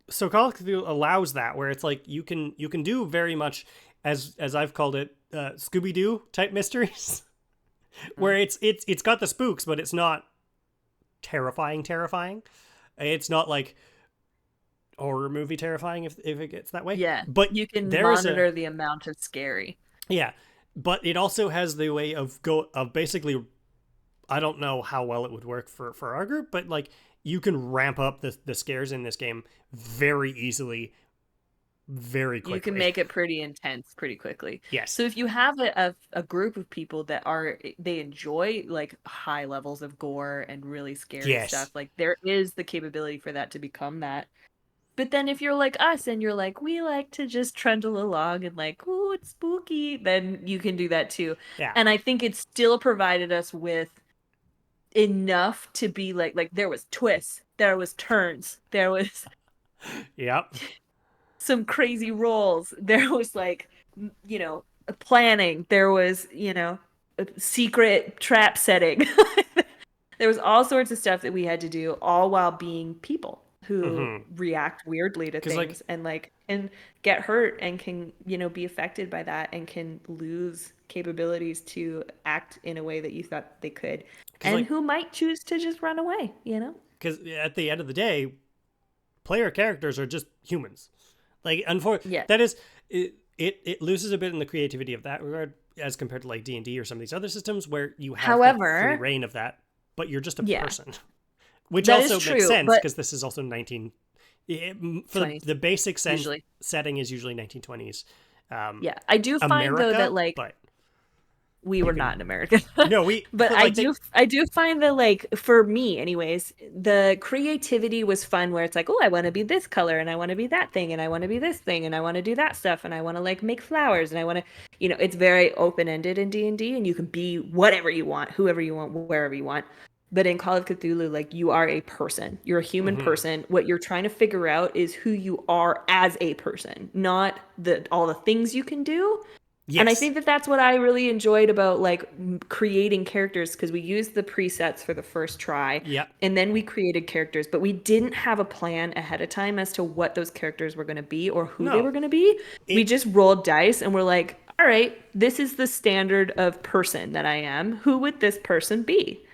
so Call of Cthulhu allows that, where it's like you can do very much, as I've called it, Scooby-Doo type mysteries. Where it's got the spooks, but it's not terrifying. It's not like horror movie terrifying if it gets that way. Yeah, But you can there is a monitor the amount of scary. yeah, but it also has the way of basically, I don't know how well it would work for our group, but like you can ramp up the scares in this game very easily, very You can quickly. make it pretty intense pretty quickly. Yes. So if you have a group of people that are they enjoy like high levels of gore and really scary Yes. stuff, like there is the capability for that to become that. But then if you're like us and you're like, we like to just trundle along and like, oh, it's spooky, then you can do that too. Yeah. And I think it still provided us with enough to be like there was twists, there was turns, there was Yep. some crazy rolls. There was like, you know, planning. There was, you know, a secret trap setting. There was all sorts of stuff that we had to do, all while being people who Mm-hmm. react weirdly to Because like things and like and get hurt and can, you know, be affected by that and can lose capabilities to act in a way that you thought they could because and like who might choose to just run away, you know? because at the end of the day, player characters are just humans. Like, Yeah. that is it loses a bit in the creativity of that regard as compared to like D&D or some of these other systems where you have the free However, reign of that, but you're just a yeah, person, which that is also makes true, sense but because this is also 19 for 20s the basic usually. setting is usually 1920s Yeah, I do find though that America, like but we you were can not in America. no we But but like I do find that like for me anyways, the creativity was fun where it's like, "Oh, I want to be this color and I want to be that thing and I want to be this thing and I want to do that stuff and I want to like make flowers and I want to, you know, it's very open-ended in D&D and D, and you can be whatever you want, whoever you want, wherever you want. But in Call of Cthulhu, like you are a person. You're a human mm-hmm. person. What you're trying to figure out is who you are as a person, not the all the things you can do. And I Yes. think that that's what I really enjoyed about like creating characters because we used the presets for the first try Yep. and then we created characters, but we didn't have a plan ahead of time as to what those characters were going to be or who they No, were going to be. We it just rolled dice and we're like, all right, this is the standard of person that I am. Who would this person be?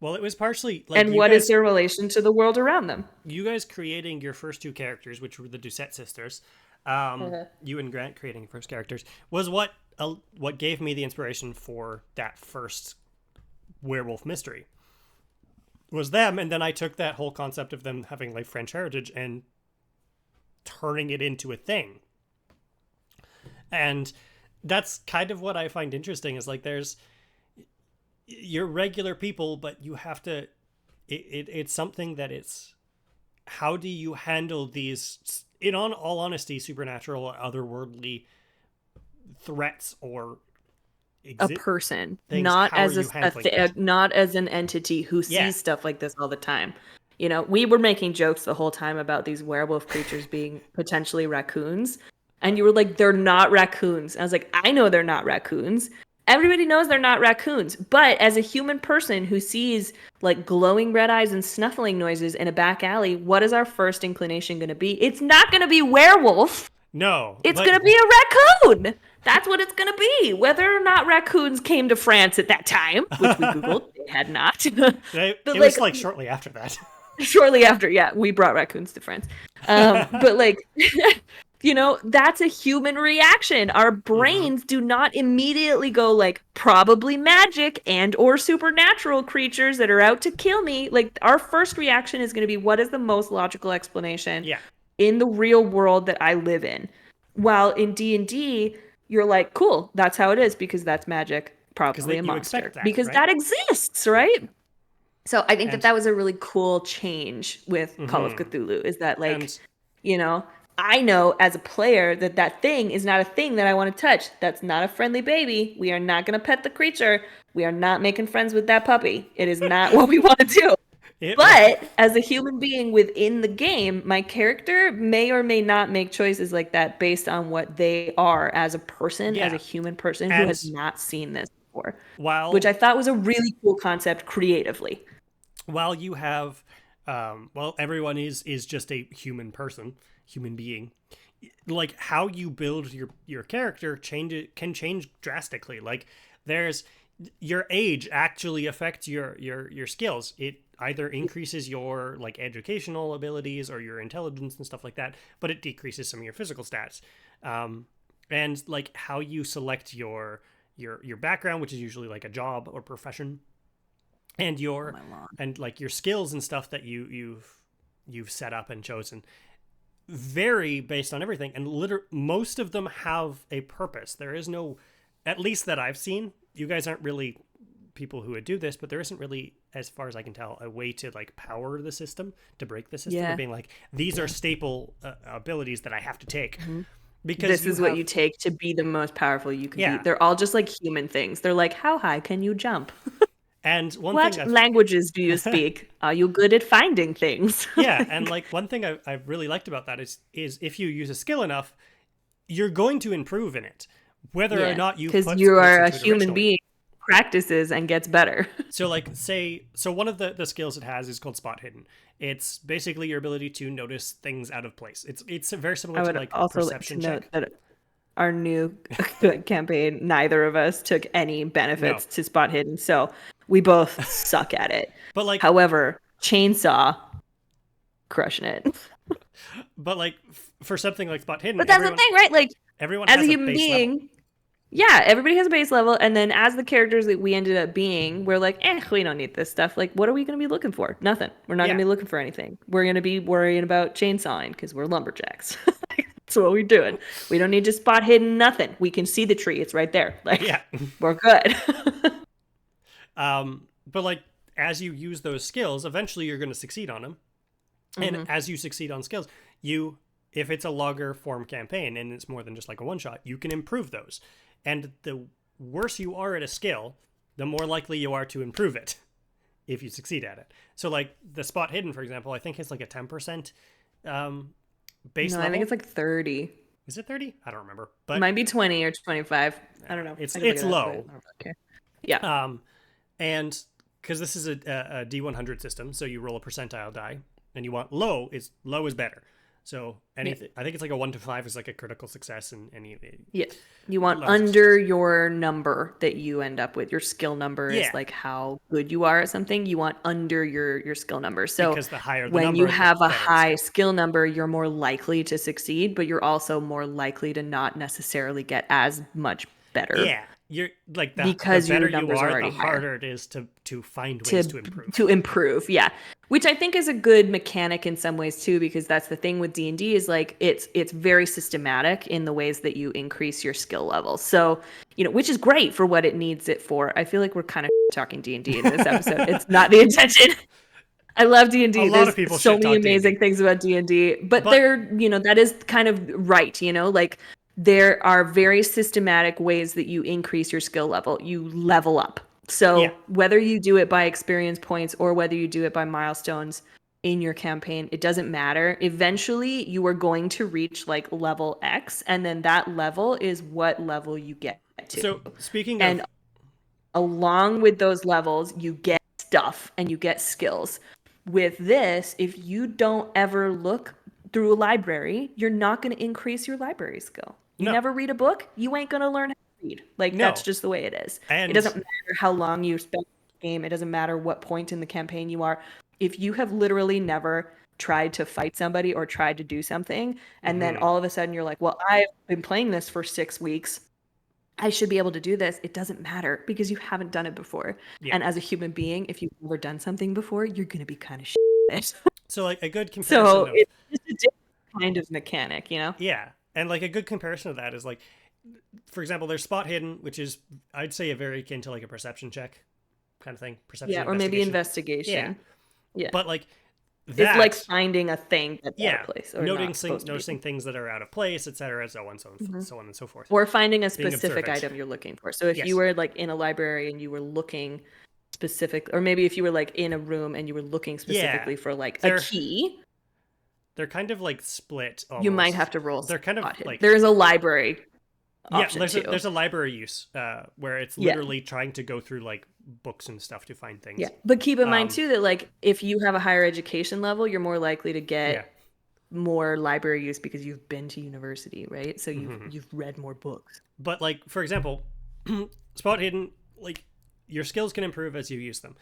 well it was partially like And what is their relation to the world around them? you guys creating your first two characters, which were the Doucette sisters, Uh-huh. you and Grant creating your first characters, was what gave me the inspiration for that first werewolf mystery. Was them, and then I took that whole concept of them having like French heritage and turning it into a thing. And that's kind of what I find interesting is like there's you're regular people, but you have to it's something that it's how do you handle these in on all honesty supernatural or otherworldly threats or a person, things. not How as are you handling it? not as an entity who sees stuff like this all the time. You know, we were making jokes the whole time about these werewolf creatures being potentially raccoons. And you were like, they're not raccoons. I was like, I know they're not raccoons. Everybody knows they're not raccoons. But as a human person who sees like glowing red eyes and snuffling noises in a back alley, what is our first inclination going to be? It's not going to be werewolf. No. It's going to be a raccoon. That's what it's going to be. Whether or not raccoons came to France at that time, which we Googled, they had not. It was like shortly after that. Shortly after, yeah, we brought raccoons to France. But like, you know, that's a human reaction. Our brains do not immediately go like, probably magic and or supernatural creatures that are out to kill me. Like, our first reaction is going to be, what is the most logical explanation in the real world that I live in? While in D&D, you're like, cool, that's how it is because that's magic, probably a monster. Because that exists, right? So I think that was a really cool change with Call of Cthulhu, is that like, you know, I know as a player that thing is not a thing that I want to touch. That's not a friendly baby. We are not going to pet the creature. We are not making friends with that puppy. It is not what we want to do. But as a human being within the game, my character may or may not make choices like that based on what they are as a person, as a human person who has not seen this before. Which I thought was a really cool concept creatively. While you have, everyone is just a human being. Like, how you build your character can change drastically. Like, there's your age actually affects your skills. It either increases your like educational abilities or your intelligence and stuff like that, but it decreases some of your physical stats. And like how you select your background, which is usually like a job or profession, and your skills and stuff that you've set up and chosen vary based on everything, and most of them have a purpose. There is no, at least that I've seen, you guys aren't really people who would do this, but there isn't really, as far as I can tell, a way to like power the system, to break the system, of being like, these are staple abilities that I have to take. Because this is what you take to be the most powerful you can be. They're all just like human things. They're like, how high can you jump? And what languages do you speak? Are you good at finding things? And like one thing I really liked about that is if you use a skill enough, you're going to improve in it, whether or not you, because you are a human being, practices and gets better. So like one of the skills it has is called Spot Hidden. It's basically your ability to notice things out of place. It's very similar to like perception check. That our new campaign, neither of us took any benefits to Spot Hidden, so we both suck at it. But like, however, Chainsaw, crushing it. But like for something like Spot Hidden, but that's the thing, right? Like, everyone as has a human being. Level. Yeah, everybody has a base level, and then as the characters that we ended up being, we're like, we don't need this stuff. Like, what are we going to be looking for? Nothing. We're not going to be looking for anything. We're going to be worrying about chainsawing because we're lumberjacks. That's what we're doing. We don't need to Spot Hidden nothing. We can see the tree. It's right there. Like, we're good. But like, as you use those skills, eventually you're going to succeed on them. And as you succeed on skills, if it's a longer form campaign and it's more than just like a one shot, you can improve those. And the worse you are at a skill, the more likely you are to improve it if you succeed at it. So like the Spot Hidden, for example, I think it's like a 10% base level. I think it's like 30. Is it 30? I don't remember. But it might be 20 or 25. I don't know. It's low. Yeah. And because this is a D100 system, so you roll a percentile die, and you want low is better. So anything, I think it's like a 1 to 5 is like a critical success, and you want under your number that you end up with. Your skill number is like how good you are at something. You want under your skill number. So because the higher the when number, you have a high skill number, you're more likely to succeed, but you're also more likely to not necessarily get as much better. Yeah. You're like because the better your numbers you are, are already the harder higher. it is to find ways to improve. To improve, yeah. Which I think is a good mechanic in some ways too, because that's the thing with D&D is like it's very systematic in the ways that you increase your skill level. So, which is great for what it needs it for. I feel like we're kind of talking D&D in this episode. It's not the intention. I love D&D. There's so many amazing things about D&D, but they're, that is kind of right, like there are very systematic ways that you increase your skill level. You level up. So whether you do it by experience points or whether you do it by milestones in your campaign, it doesn't matter. Eventually, you are going to reach like level X, and then that level is what level you get to. So speaking and of, along with those levels, you get stuff and you get skills. With this, if you don't ever look through a library, you're not going to increase your library skill. You No. never read a book, you ain't going to learn how to read. Like, No. that's just the way it is. And it doesn't matter how long you spend the game. It doesn't matter what point in the campaign you are. If you have literally never tried to fight somebody or tried to do something, and then all of a sudden you're like, well, I've been playing this for 6 weeks, I should be able to do this. It doesn't matter because you haven't done it before. Yeah. And as a human being, if you've never done something before, you're going to be kind of shit. So like a good comparison So of, it's just a different kind of mechanic, you know? yeah. And like a good comparison of that is like, for example, there's spot hidden, which is, I'd say, a very akin to like a perception check kind of thing. Perception, Yeah, or maybe investigation. Yeah. But like it's that, like finding a thing that's out of place. Or noticing things that are out of place, etc., so on, so on and so forth. Or finding a specific item you're looking for. So if you were like in a library and you were looking specific, or maybe if you were like in a room and you were looking specifically for like a key, they're kind of like split almost. You might have to roll. They're kind of like, there's a library option too. There's a library use where it's literally trying to go through like books and stuff to find things. Yeah, but keep in mind too that like if you have a higher education level, you're more likely to get more library use because you've been to university, right? So you've read more books. But like, for example, spot hidden, like your skills can improve as you use them.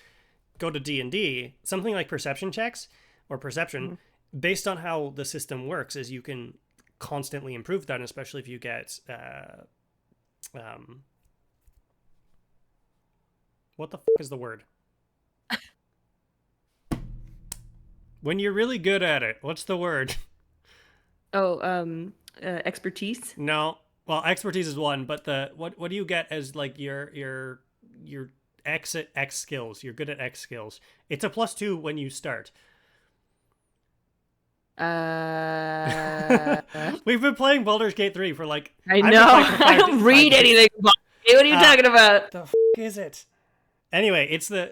Go to D&D, something like perception checks or perception, based on how the system works, is you can constantly improve that, especially if you get what the fuck is the word? When you're really good at it, what's the word? Expertise? No. Well, expertise is one, but the what do you get as like your X at X skills? You're good at X skills. It's a +2 when you start. We've been playing Baldur's Gate 3 for like... I know. I don't read anything about it. What are you talking about? The f*** is it? Anyway, it's the...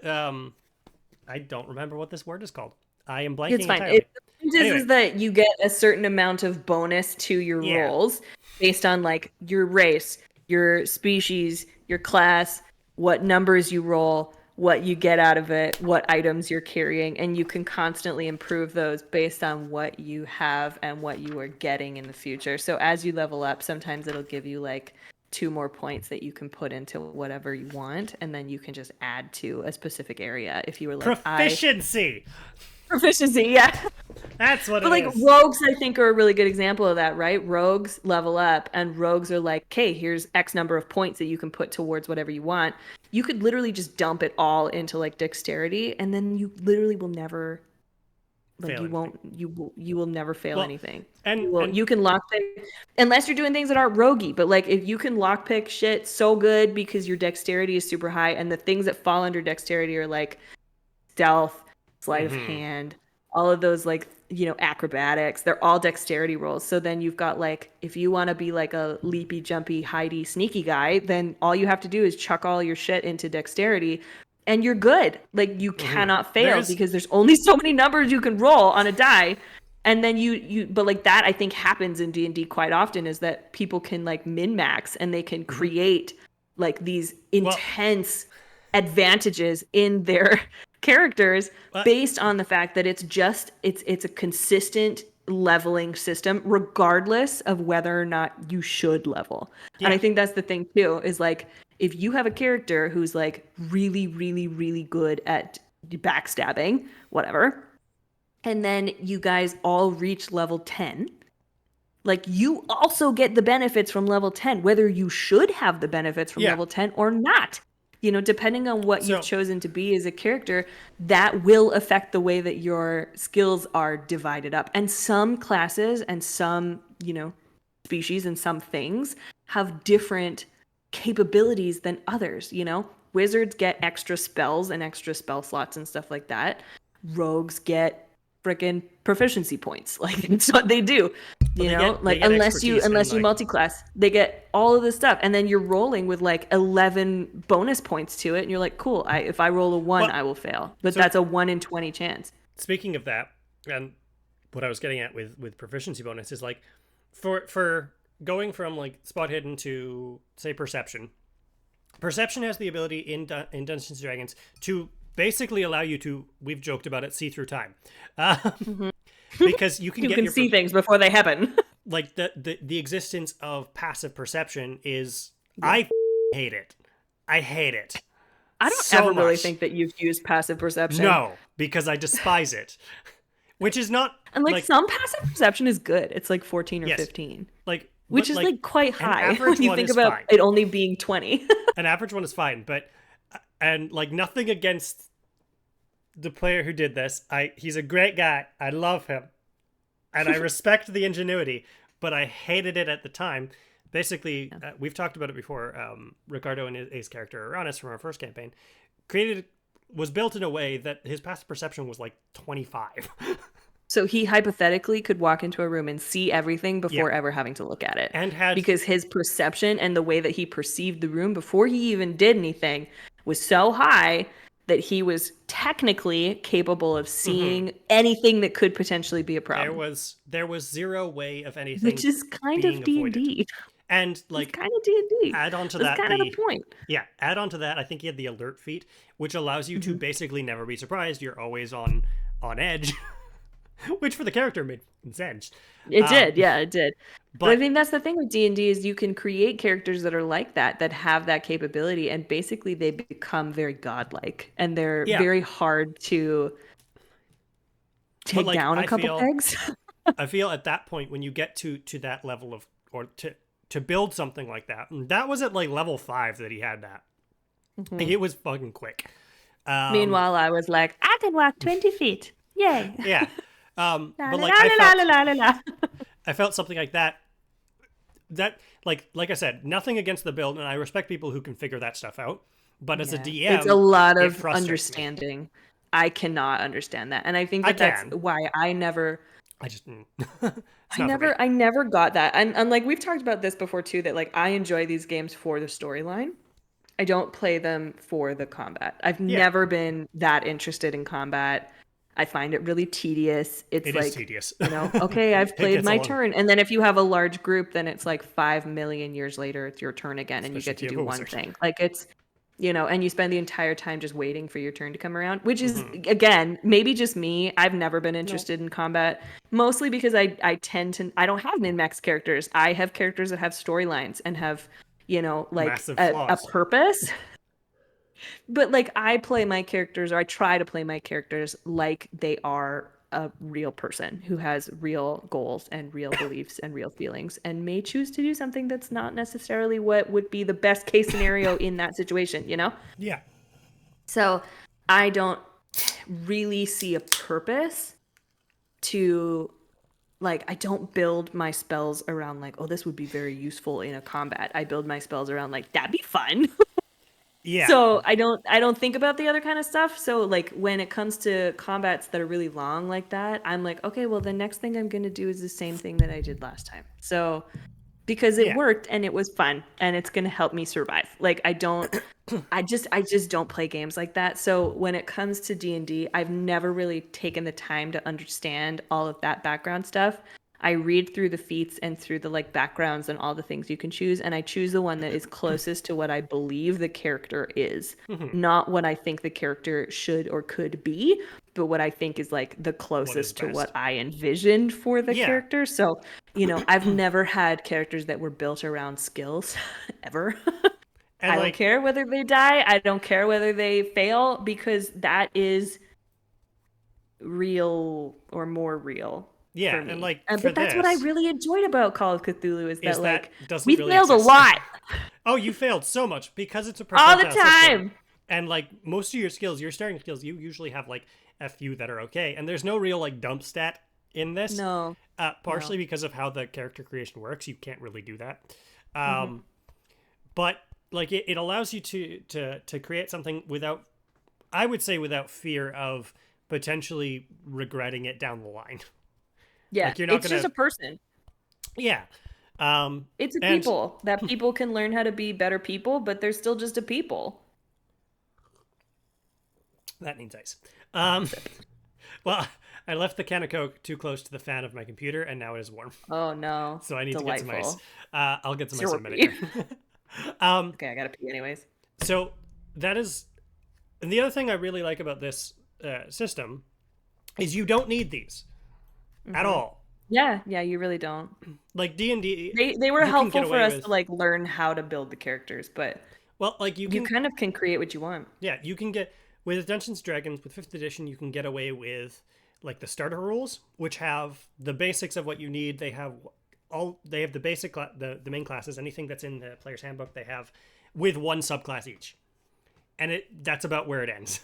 I don't remember what this word is called. I am blanking entirely. The point is that you get a certain amount of bonus to your rolls based on like your race, your species, your class, what numbers you roll, what you get out of it, what items you're carrying, and you can constantly improve those based on what you have and what you are getting in the future. So as you level up, sometimes it'll give you like 2 more points that you can put into whatever you want, and then you can just add to a specific area if you were like proficiency, yeah. That's what but it like is. Rogues, I think, are a really good example of that, right? Rogues level up, and rogues are like, okay, here's X number of points that you can put towards whatever you want. You could literally just dump it all into like dexterity, and then you literally will never like you will never fail anything. And you can lockpick unless you're doing things that aren't roguey, but like if you can lockpick shit so good because your dexterity is super high, and the things that fall under dexterity are like stealth, sleight of hand, all of those like, you know, acrobatics, they're all dexterity rolls. So then you've got like, if you want to be like a leapy, jumpy, hidey, sneaky guy, then all you have to do is chuck all your shit into dexterity and you're good. Like you cannot fail because there's only so many numbers you can roll on a die. And then but like that I think happens in D&D quite often, is that people can like min-max and they can create like these intense advantages in their characters based on the fact that it's a consistent leveling system regardless of whether or not you should level. And I think that's the thing too, is like if you have a character who's like really really really good at backstabbing whatever, and then you guys all reach level 10, like you also get the benefits from level 10 whether you should have the benefits from level 10 or not. You know, depending on what you've chosen to be as a character, that will affect the way that your skills are divided up. And some classes and some, you know, species and some things have different capabilities than others, you know? Wizards get extra spells and extra spell slots and stuff like that. Rogues get freaking proficiency points. Like that's what they do. You know, like unless you multi-class, they get all of this stuff, and then you're rolling with like 11 bonus points to it, and you're like, cool. If I roll a 1, I will fail, but that's a 1 in 20 chance. Speaking of that, and what I was getting at with proficiency bonus is like for going from like spot hidden to say perception. Perception has the ability in Dungeons and Dragons to basically allow you to, we've joked about it, see through time. Because you can see things before they happen. Like the existence of passive perception is, I hate it. I hate it. I don't ever really think that you've used passive perception. No, because I despise it. Which is not... And like some passive perception is good. It's like 14 or 15. Which is like quite high when you think about it only being 20. An average one is fine, but... And like nothing against the player who did this. He's a great guy. I love him. And I respect the ingenuity, but I hated it at the time. Basically, we've talked about it before. Ricardo and his character, Uranus, from our first campaign, was built in a way that his passive perception was like 25. So he hypothetically could walk into a room and see everything before ever having to look at it. Because his perception and the way that he perceived the room before he even did anything was so high that he was technically capable of seeing anything that could potentially be a problem. There was zero way of anything, which is kind of D&D. And like kind of D&D. Add on to that, kind of the point. Yeah, add on to that. I think he had the alert feat, which allows you to basically never be surprised. You're always on edge, which for the character made sense. It did. But I think that's the thing with D&D is you can create characters that are like that have that capability, and basically they become very godlike, and they're very hard to take down a couple pegs. I feel at that point when you get to that level of, or to build something like that, and that was at like level 5 that he had that. Like, it was fucking quick. Meanwhile, I was like, I can walk 20 feet. Yay. Yeah. But like I felt something like that. That like I said, nothing against the build, and I respect people who can figure that stuff out. But as a DM, it's a lot of understanding. Me. I cannot understand that, and I think that's why I never. I never got that. And like we've talked about this before too, that like I enjoy these games for the storyline. I don't play them for the combat. I've never been that interested in combat. I find it really tedious. It is tedious. You know, okay, I've played my turn. And then if you have a large group, then it's like 5 million years later, it's your turn again, and you get to do one thing. Like it's, you know, and you spend the entire time just waiting for your turn to come around, which is, again, maybe just me. I've never been interested in combat, mostly because I don't have min-max characters. I have characters that have storylines and have, you know, like a purpose. But like I play my characters, or I try to play my characters like they are a real person who has real goals and real beliefs and real feelings, and may choose to do something that's not necessarily what would be the best case scenario in that situation, you know? Yeah. So I don't really see a purpose to, like, I don't build my spells around like, oh, this would be very useful in a combat. I build my spells around like, that'd be fun. Yeah. So I don't think about the other kind of stuff. So like when it comes to combats that are really long like that, I'm like, okay, well the next thing I'm going to do is the same thing that I did last time. So because it worked and it was fun and it's going to help me survive. Like I just don't play games like that. So when it comes to D&D, I've never really taken the time to understand all of that background stuff. I read through the feats and through the like backgrounds and all the things you can choose, and I choose the one that is closest to what I believe the character is, not what I think the character should or could be, but what I think is like the closest to what I envisioned for the character. So, you know, I've never had characters that were built around skills ever. I don't care whether they die. I don't care whether they fail, because that is real or more real. Yeah, and like, but that's what I really enjoyed about Call of Cthulhu is that like we really failed a lot. Oh, you failed so much because it's a all the time. System. And like most of your skills, your starting skills, you usually have like a few that are okay, and there's no real like dump stat in this. No, partially because of how the character creation works, you can't really do that. But like it allows you to create something without, I would say, without fear of potentially regretting it down the line. Yeah, Like, you're not it's just a person. Yeah. It's a And people that people can learn how to be better people, but they're still just a people. that needs ice. Well, I left the can of Coke too close to the fan of my computer, and now it is warm. Oh no. So I need to get some ice. Delightful. I'll get some ice in a minute Syrupy. here. Okay, I gotta pee anyways. So that is, and the other thing I really like about this system is you don't need these at all. Yeah, you really don't. Like D&D, They were you can helpful get for away us with, to like learn how to build the characters, but well, like you kind of can create what you want. yeah, you can get with Dungeons and Dragons with 5th edition, you can get away with like the starter rules, which have the basics of what you need. They have the basic the main classes, anything that's in the player's handbook, they have with one subclass each. And that's about where it ends.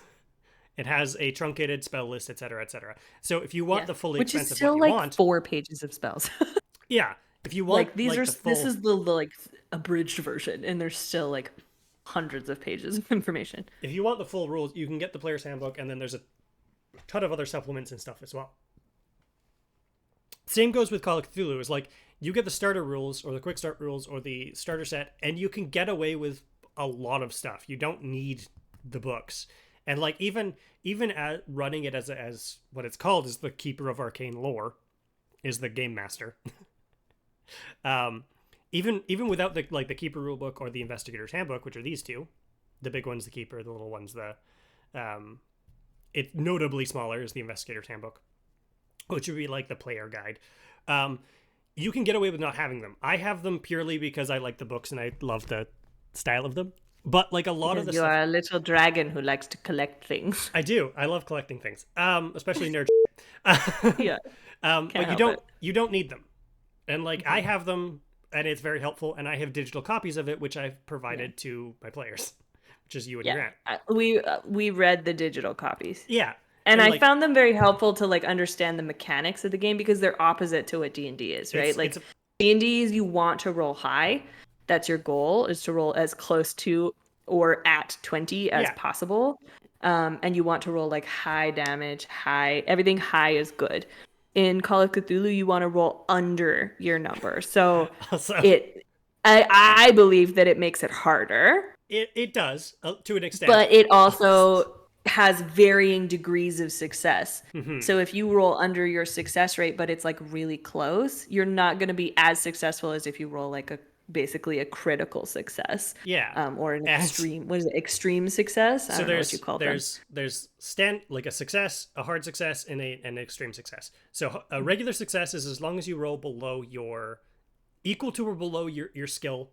It has a truncated spell list, etc., etc. So if you want the fully which is expensive still what you like want, 4 pages of spells. yeah, if you want Like these like, are the full, this is the like abridged version, and there's still like hundreds of pages of information. if you want the full rules, you can get the player's handbook, and then there's a ton of other supplements and stuff as well. Same goes with Call of Cthulhu. Is like you get the starter rules or the quick start rules or the starter set, and you can get away with a lot of stuff. You don't need the books. And like even at running it as what it's called is the Keeper of Arcane Lore, is the game master. Even without the Keeper rulebook or the Investigator's Handbook, which are these two, the big one's the Keeper, the little one's the it's notably smaller is the Investigator's Handbook, which would be like the player guide. You can get away with not having them. I have them purely because I like the books and I love the style of them. But like a lot of the stuff, are a little dragon who likes to collect things. I do. I love collecting things, especially nerd. Yeah. But you don't need them, and like I have them, and it's very helpful. And I have digital copies of it, which I've provided to my players, which is you and Grant. We read the digital copies. Yeah. And I found them very helpful to like understand the mechanics of the game because they're opposite to what D&D is, right? D&D is you want to roll high. That's your goal, is to roll as close to or at 20 as possible. And you want to roll like high damage, everything high is good. In Call of Cthulhu, you want to roll under your number. So I believe that it makes it harder. It does to an extent. But it also has varying degrees of success. Mm-hmm. So if you roll under your success rate, but it's like really close, you're not going to be as successful as if you roll like basically a critical success. Yeah. Or an extreme, what is it? Extreme success? I don't know what you call them. There's like a success, a hard success, and an extreme success. So a regular success is as long as you roll equal to or below your skill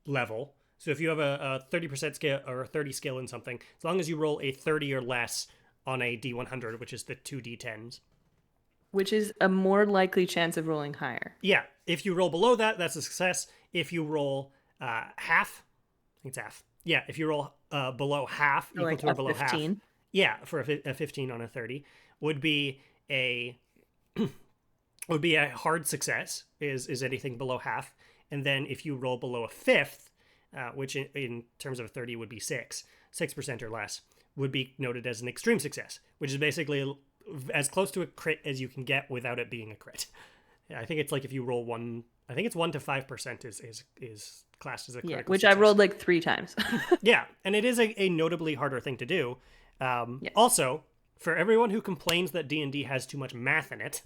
level. So if you have a 30% skill or a 30 skill in something, as long as you roll a 30 or less on a D100, which is the 2D10s. Which is a more likely chance of rolling higher. Yeah. If you roll below that, that's a success. If you roll half, I think it's half. Yeah, if you roll below half, equal to or below 15. Half. Yeah, for a 15 on a 30, would be a hard success, is anything below half. And then if you roll below a fifth, which in terms of a 30 would be 6% or less, would be noted as an extreme success, which is basically as close to a crit as you can get without it being a crit. I think it's like if you roll 1 to 5% is classed as a critical which success. I rolled like 3 times. Yeah, and it is a notably harder thing to do. Also, for everyone who complains that D&D has too much math in it,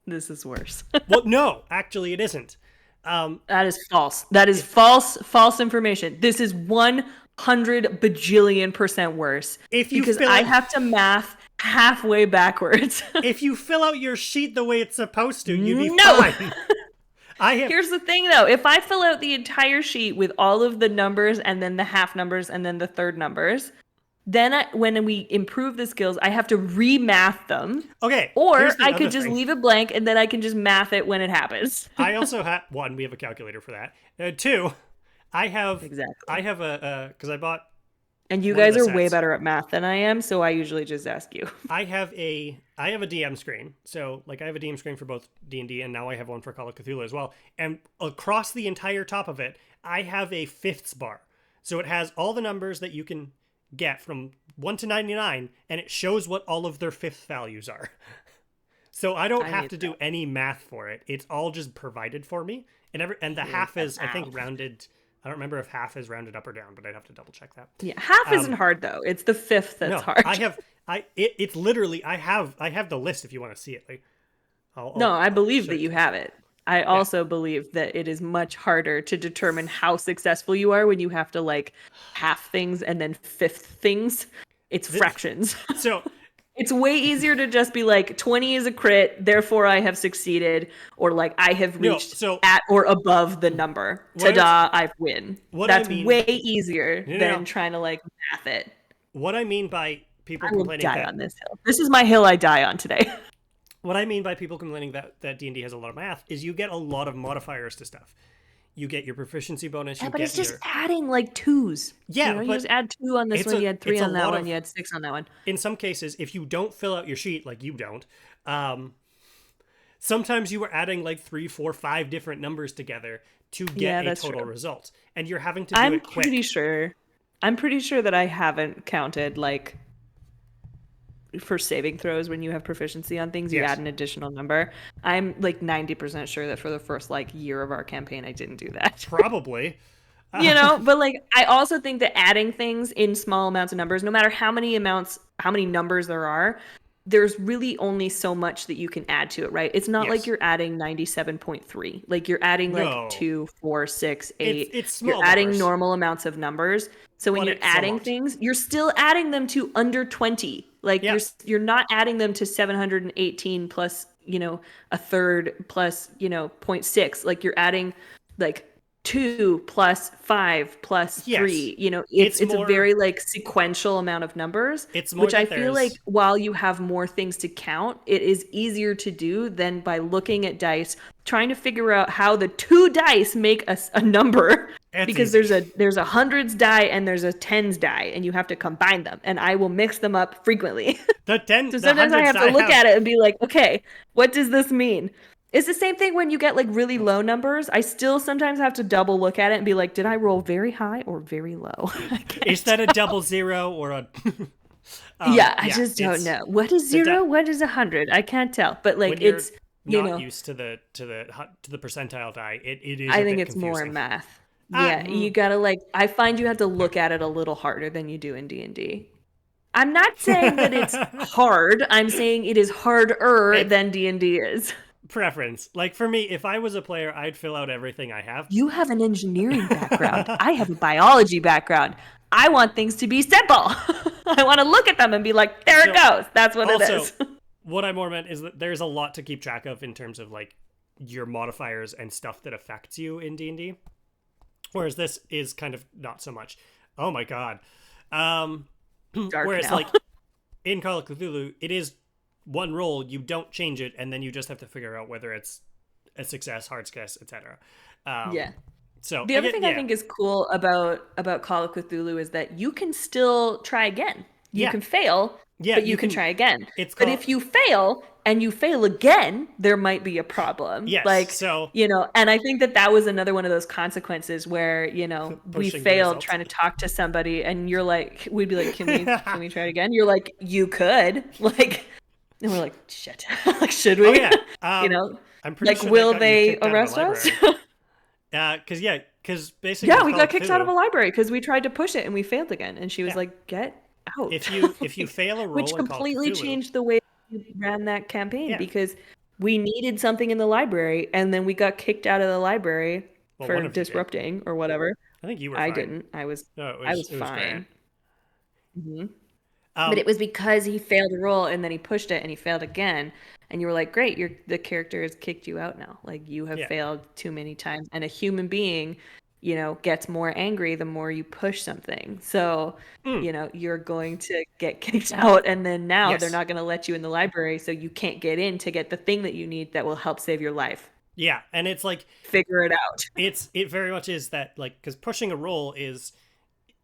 this is worse. Well, no, actually it isn't. That is false. That is false information. This is 100 bajillion% worse. Because I have to math halfway backwards. If you fill out your sheet the way it's supposed to, you'd be fine. Here's the thing, though. If I fill out the entire sheet with all of the numbers and then the half numbers and then the third numbers, then when we improve the skills, I have to remath them. Okay. Or I could just leave it blank and then I can just math it when it happens. I also have one. We have a calculator for that. 2, I have because I bought. And you guys are way better at math than I am, so I usually just ask you. I have a DM screen. So like I have a DM screen for both D&D and now I have one for Call of Cthulhu as well. And across the entire top of it, I have a fifths bar. So it has all the numbers that you can get from 1 to 99, and it shows what all of their fifth values are. So I don't have to do any math for it. It's all just provided for me. And the half is, I think, rounded. I don't remember if half is rounded up or down, but I'd have to double check that. Yeah, half isn't hard though. It's the fifth that's hard. It's literally, I have the list if you want to see it. Like, I believe that you have it. I also believe that it is much harder to determine how successful you are when you have to like half things and then fifth things. It's fractions. So it's way easier to just be like 20 is a crit, therefore I have succeeded, or like I have reached at or above the number. Ta-da, I win. That's way easier than trying to like math it. What I mean by people complaining die on this hill. This is my hill I die on today. What I mean by people complaining that D&D has a lot of math is you get a lot of modifiers to stuff. You get your proficiency bonus. Yeah, but it's just adding like twos. Yeah, you just add 2 on this one. You had 3 on that one. You had 6 on that one. In some cases, if you don't fill out your sheet, like you don't, sometimes you are adding like 3, 4, 5 different numbers together to get a total result, and you're having to do it quick. I'm pretty sure that I haven't counted like for saving throws when you have proficiency on things, you add an additional number. I'm like 90% sure that for the first like year of our campaign, I didn't do that. Probably. But like I also think that adding things in small amounts of numbers, no matter how many numbers there are, there's really only so much that you can add to it, right? It's not like you're adding 97.3. Like you're adding like 2, 4, 6, 8. It's small. You're adding normal amounts of numbers. So when you're adding things, you're still adding them to under 20. Like you're not adding them to 718 plus, a third plus, 0.6. Like you're adding like 2 plus 5 plus 3. It's a very like sequential amount of numbers, which I feel like while you have more things to count, it is easier to do than by looking at dice, trying to figure out how the 2 dice make a number. Because there's a hundreds die and there's a tens die, and you have to combine them, and I will mix them up frequently. So sometimes I have to look at it and be like, okay, what does this mean? It's the same thing when you get like really low numbers. I still sometimes have to double look at it and be like, did I roll very high or very low? Is that a double 0 or a I just don't know. What is 0? What is 100? I can't tell. But like it's not used to the percentile die. It is. I think it's confusing. More math. Yeah, you gotta like. I find you have to look at it a little harder than you do in D&D. I'm not saying that it's hard. I'm saying it is harder than D&D is. Preference. Like for me, if I was a player, I'd fill out everything I have. You have an engineering background. I have a biology background. I want things to be simple. I want to look at them and be like, there it goes. That's what it is. What I more meant is that there's a lot to keep track of in terms of like your modifiers and stuff that affects you in D&D. Whereas this is kind of not so much. Oh my god. Whereas like in Call of Cthulhu, it is one roll, you don't change it, and then you just have to figure out whether it's a success, hard success, etc. So the other thing I think is cool about Call of Cthulhu is that you can still try again. You can fail, but you can try again. But if you fail and you fail again, there might be a problem. Yes. Like, and I think that was another one of those consequences where, we failed trying to talk to somebody and you're like, we'd be like, can we try it again? You're like, you could. Like, and we're like, shit. Like, should we? Oh, yeah. I'm pretty sure will they arrest us? Because basically, we got kicked out of a library because we tried to push it and we failed again. And she was like, get out. If you fail a roll, which completely changed the way we ran that campaign because we needed something in the library and then we got kicked out of the library for disrupting or whatever. I think you were fine. I didn't. I was fine. Mm-hmm. But it was because he failed a roll and then he pushed it and he failed again. And you were like, great, the character has kicked you out now. Like you have failed too many times. And a human being, gets more angry the more you push something. So, you're going to get kicked out. And then now they're not going to let you in the library. So you can't get in to get the thing that you need that will help save your life. Yeah. And it's like, figure it out. It very much is that, like, because pushing a roll is,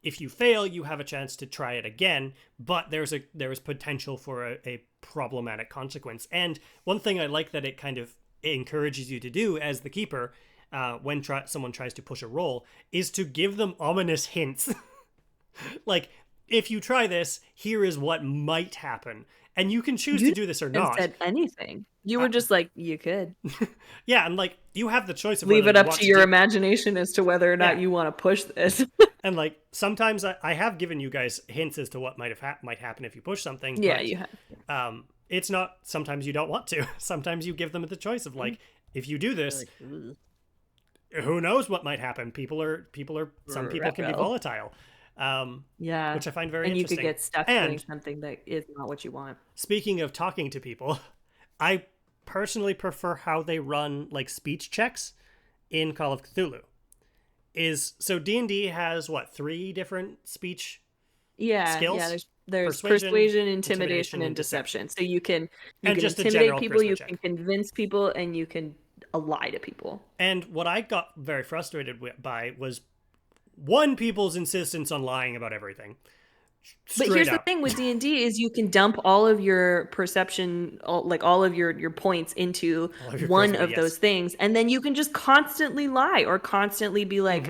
if you fail, you have a chance to try it again, but there is potential for a problematic consequence. And one thing I like that it kind of encourages you to do as the keeper, when someone tries to push a roll, is to give them ominous hints. Like, if you try this, here is what might happen. And you can choose You to do this or haven't not. said anything. You were just like, you could. Yeah, and like you have the choice of Leave whether it you up want to your do- imagination as to whether or not Yeah. you want to push this. And like sometimes I have given you guys hints as to what might happen if you push something. Yeah, but, you have. it's not. Sometimes you don't want to. Sometimes you give them the choice of like, if you do this, who knows what might happen. Some people can be volatile. Yeah. Which I find very and you interesting. could get stuck And doing something that is not what you want. speaking of talking to people, I personally prefer how they run like speech checks in Call of Cthulhu. So D&D has what, 3 different speech skills? Yeah, there's persuasion, intimidation, and deception. So you can just a intimidate general people, charisma you check. can convince people, and you can lie to people. And what I got very frustrated by was people's insistence on lying about everything. But here's the thing with D&D is you can dump all of your perception, all of your points into one of those things, and then you can just constantly lie or constantly be like,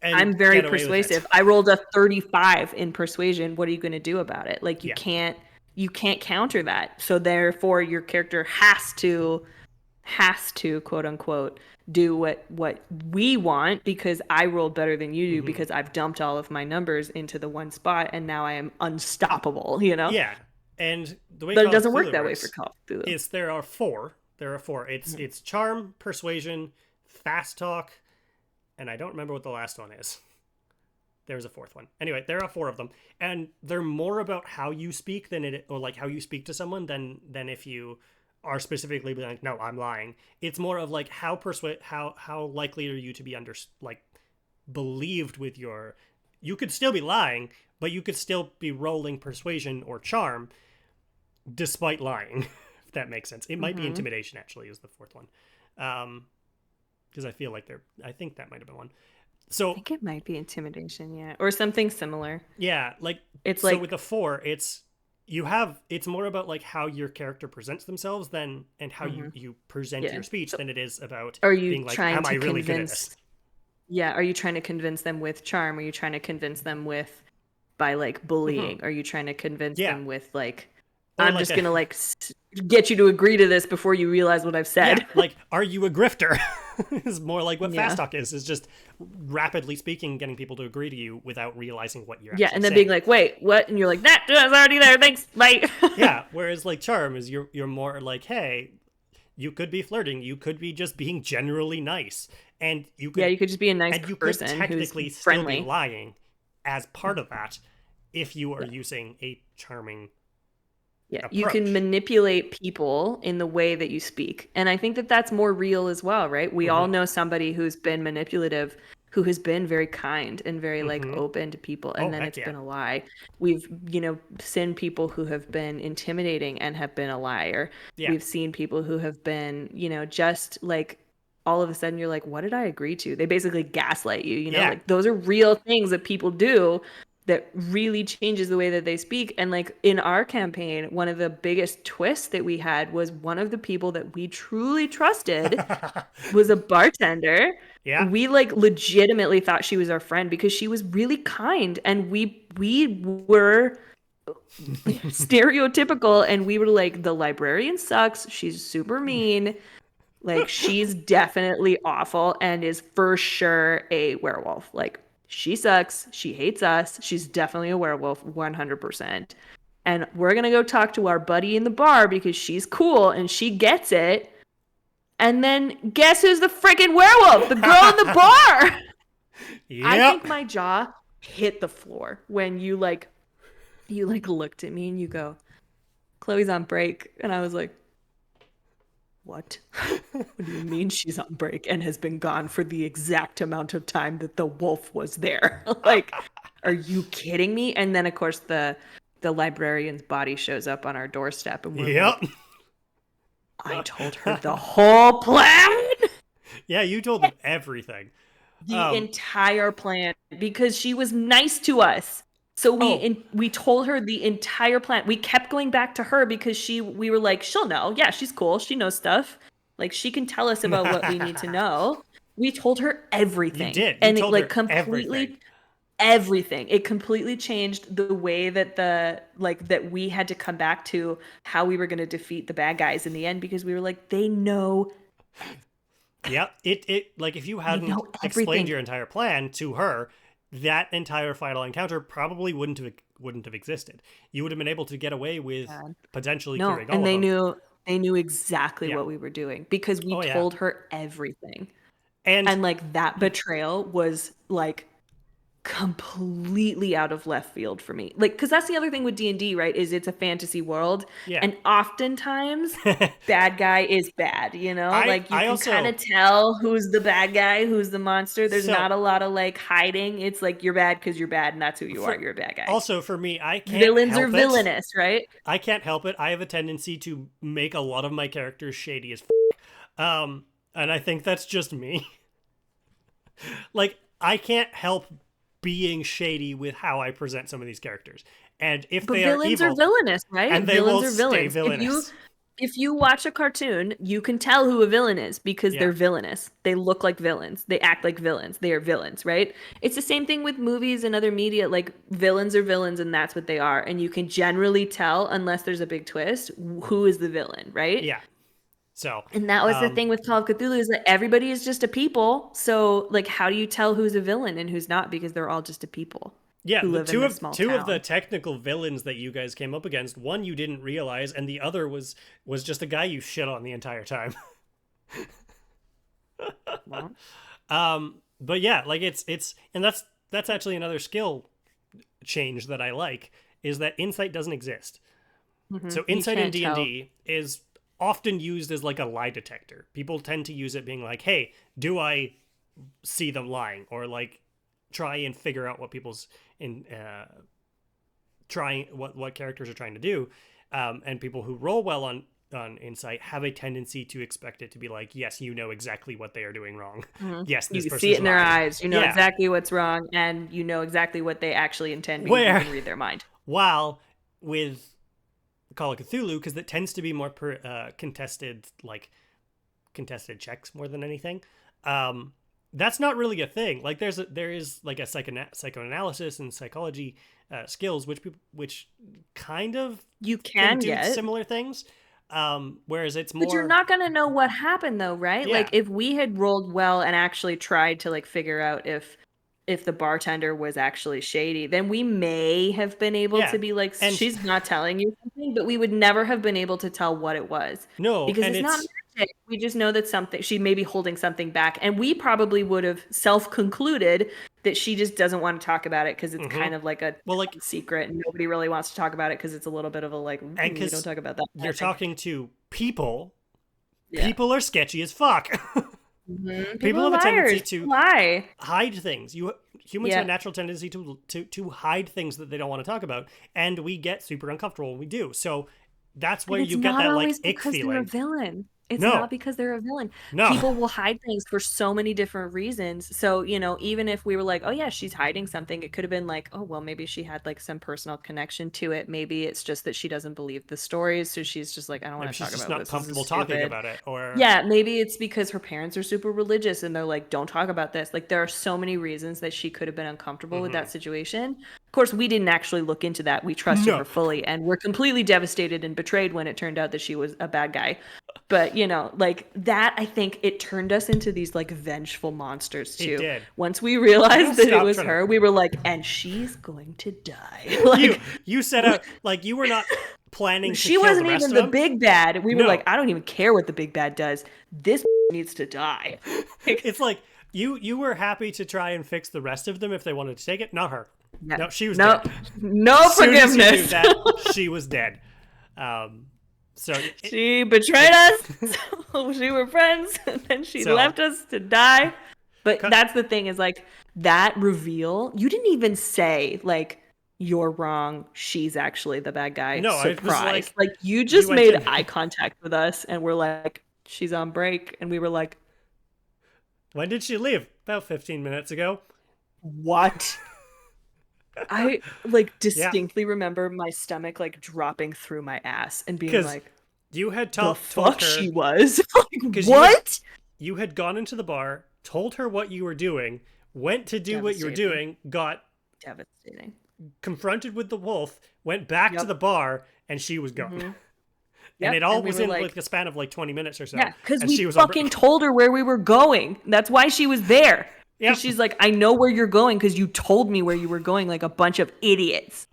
I'm very persuasive. I rolled a 35 in persuasion. What are you going to do about it? Like you can't counter that. So therefore your character has to quote unquote do what we want because I rolled better than you do because I've dumped all of my numbers into the one spot and now I am unstoppable, Yeah. And the way but it doesn't work that way for Call of Cthulhu. There are four. It's charm, persuasion, fast talk, and I don't remember what the last one is. There's a fourth one. Anyway, there are 4 of them, and they're more about how you speak or like how you speak to someone than if you are specifically being like, no, I'm lying. It's more of like how likely are you to be believed with your. You could still be lying, but you could still be rolling persuasion or charm, despite lying. If that makes sense. It might be intimidation. Actually, is the 4th one, because I feel like I think that might have been one. So I think it might be intimidation, yeah, or something similar. Yeah, like it's so like with the 4, it's more about like how your character presents themselves and how you present your speech than it is about being like, am I really good at this? Yeah, are you trying to convince them with charm? Are you trying to convince them by like bullying? Are you trying to convince them with like, I'm just gonna like get you to agree to this before you realize what I've said? Yeah, like, are you a grifter? Is more like what fast talk is just rapidly speaking, getting people to agree to you without realizing what you're actually and then saying. being like, wait, what? And you're like, that was already there, thanks, bye. Yeah, whereas like charm is you're more like, hey, you could be flirting, you could be just being generally nice, and you could just be a nice and you person could technically who's still friendly. be lying as part of that if you are using a charming approach. You can manipulate people in the way that you speak. And I think that that's more real as well, right? We all know somebody who's been manipulative, who has been very kind and very like open to people. And then it's been a lie. We've, seen people who have been intimidating and have been a liar. Yeah. We've seen people who have been, just like all of a sudden you're like, what did I agree to? They basically gaslight you, like those are real things that people do that really changes the way that they speak. And like in our campaign, one of the biggest twists that we had was one of the people that we truly trusted was a bartender. Yeah. We like legitimately thought she was our friend because she was really kind and we were stereotypical and we were like, the librarian sucks. She's super mean. Like she's definitely awful and is for sure a werewolf. Like, she sucks. She hates us. She's definitely a werewolf, 100%. And we're going to go talk to our buddy in the bar because she's cool and she gets it. And then guess who's the freaking werewolf? The girl in the bar. Yep. I think my jaw hit the floor when you looked at me and you go, Chloe's on break. And I was like, what? What do you mean she's on break and has been gone for the exact amount of time that the wolf was there? Like, are you kidding me? And then, of course, the librarian's body shows up on our doorstep. And we're like, I told her the whole plan. Yeah, you told them everything. The entire plan because she was nice to us. So we told her the entire plan. We kept going back to her because we were like, she'll know. Yeah, she's cool. She knows stuff. Like she can tell us about what we need to know. We told her everything. You did. And it like completely everything. It completely changed the way that that we had to come back to how we were going to defeat the bad guys in the end, because we were like, they know. Yeah, it like if you hadn't know explained everything. your entire plan to her, that entire final encounter probably wouldn't have existed. You would have been able to get away with potentially No, curing all and of them. they knew exactly Yeah. what we were doing because we Oh yeah. told her everything. And And like that betrayal was like completely out of left field for me. Like, because that's the other thing with D&D, right, is it's a fantasy world, yeah. and oftentimes bad guy is bad, you know? Like, you I can also kind of tell who's the bad guy, who's the monster. There's So- not a lot of like hiding. It's like, you're bad because you're bad, and that's who you are. You're a bad guy. Also, for me, I can't Villains help are it. villainous, right? I can't help it. I have a tendency to make a lot of my characters shady as and I think that's just me. Like, I can't help being shady with how I present some of these characters. And if But they villains are evil, villainous, right? and they Villains will are stay villains. villainous. If you watch a cartoon, you can tell who a villain is because Yeah. they're villainous. They look like villains. They act like villains. They are villains, right? It's the same thing with movies and other media. Like, villains are villains, and that's what they are. And you can generally tell, unless there's a big twist, who is the villain, right? Yeah. So, And that was the thing with Call of Cthulhu, is that everybody is just a people. So, like, how do you tell who's a villain and who's not? Because they're all just a people. yeah, who the live two in of this small two of the town. technical villains that you guys came up against, one you didn't realize, and the other was just a guy you shit on the entire time. Well, But yeah, like it's and that's actually another skill change that I like, is that insight doesn't exist. So you insight in can't tell. D&D is often used as like a lie detector. People tend to use it being like, hey, do I see them lying? Or like try and figure out what people's what characters are trying to do. And people who roll well on insight have a tendency to expect it to be like, yes, you know exactly what they are doing wrong. Yes, this You person's see it in their lying. eyes. You know Yeah. exactly what's wrong, and you know exactly what they actually intend, because Where- you can read their mind. While with Call of Cthulhu, because it tends to be more contested checks more than anything. That's not really a thing. Like there is like a psychoanalysis and psychology skills which kind of You can do get, similar things. Whereas it's more. but you're not gonna know what happened though, right? Yeah. Like, if we had rolled well and actually tried to like figure out if the bartender was actually shady, then we may have been able Yeah, to be like, and- she's not telling you something, but we would never have been able to tell what it was. No, Because and it's not magic. We just know that she may be holding something back, and we probably would have self-concluded that she just doesn't want to talk about it because it's kind of like a secret, and nobody really wants to talk about it because it's a little bit of a like, and we 'cause don't talk about that. you're talking to people. Yeah. People are sketchy as fuck. People have a are tendency liars. to lie. hide things. Humans Yeah. have a natural tendency to hide things that they don't want to talk about, and we get super uncomfortable when we do. So that's where But you it's get not that like always ick because they're a feeling. villain. It's No. not because they're a villain. No. People will hide things for so many different reasons. So, you know, even if we were like, oh yeah, she's hiding something, it could have been like, oh, well, maybe she had like some personal connection to it. Maybe it's just that she doesn't believe the stories. So she's just like, I don't want Maybe to she's talk just about not this. This is comfortable talking stupid. about it, or Yeah, maybe it's because her parents are super religious and they're like, don't talk about this. Like, there are so many reasons that she could have been uncomfortable with that situation. Of course, we didn't actually look into that. We trusted No. her fully, and we're completely devastated and betrayed when it turned out that she was a bad guy. But, you know, like that, I think it turned us into these like vengeful monsters too. It did. Once we realized that it Stop was trying to- her, we were like, and she's going to die. Like, you set out like you were not planning to she kill wasn't the rest even of the them. big bad. We were No. like, I don't even care what the big bad does. This needs to die. It's like you were happy to try and fix the rest of them if they wanted to take it. Not her. No, she was dead. No As soon as you forgiveness. knew that, she was dead. So She betrayed us. So we were friends, and then she So- left us to die. But that's the thing, is like that reveal. You didn't even say like, you're wrong, she's actually the bad guy. No, I was surprise. like, you just you went made in- eye contact with us, and we're like, she's on break, and we were like, when did she leave? About 15 minutes ago. what? I like distinctly remember my stomach like dropping through my ass and being 'Cause like, You had the told fuck her she was? Like, 'Cause what? you had gone into the bar, told her what you were doing, went to do what you were Devastating. doing, got Devastating. confronted with the wolf, went back to Yep. the bar, and she was gone. Mm-hmm. And Yep, it all and we was were in like- like a span of like 20 minutes or so. Yeah, because and we she was on fucking break. told her where we were going. That's why she was there. Yep. Because she's like, I know where you're going because you told me where you were going like a bunch of idiots.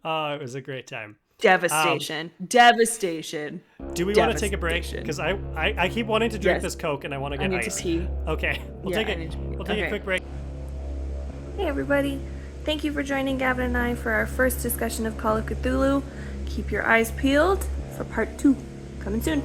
Oh, it was a great time. Devastation. Devastation. Do we want to take a break? Devastation. Because I keep wanting to drink Yes. this Coke and I want to I get need ice. to pee. Okay, we'll Yeah, take I it. need to pee. We'll take a Okay. quick break. Hey everybody, thank you for joining Gavin and I for our first discussion of Call of Cthulhu. Keep your eyes peeled for part 2, coming soon.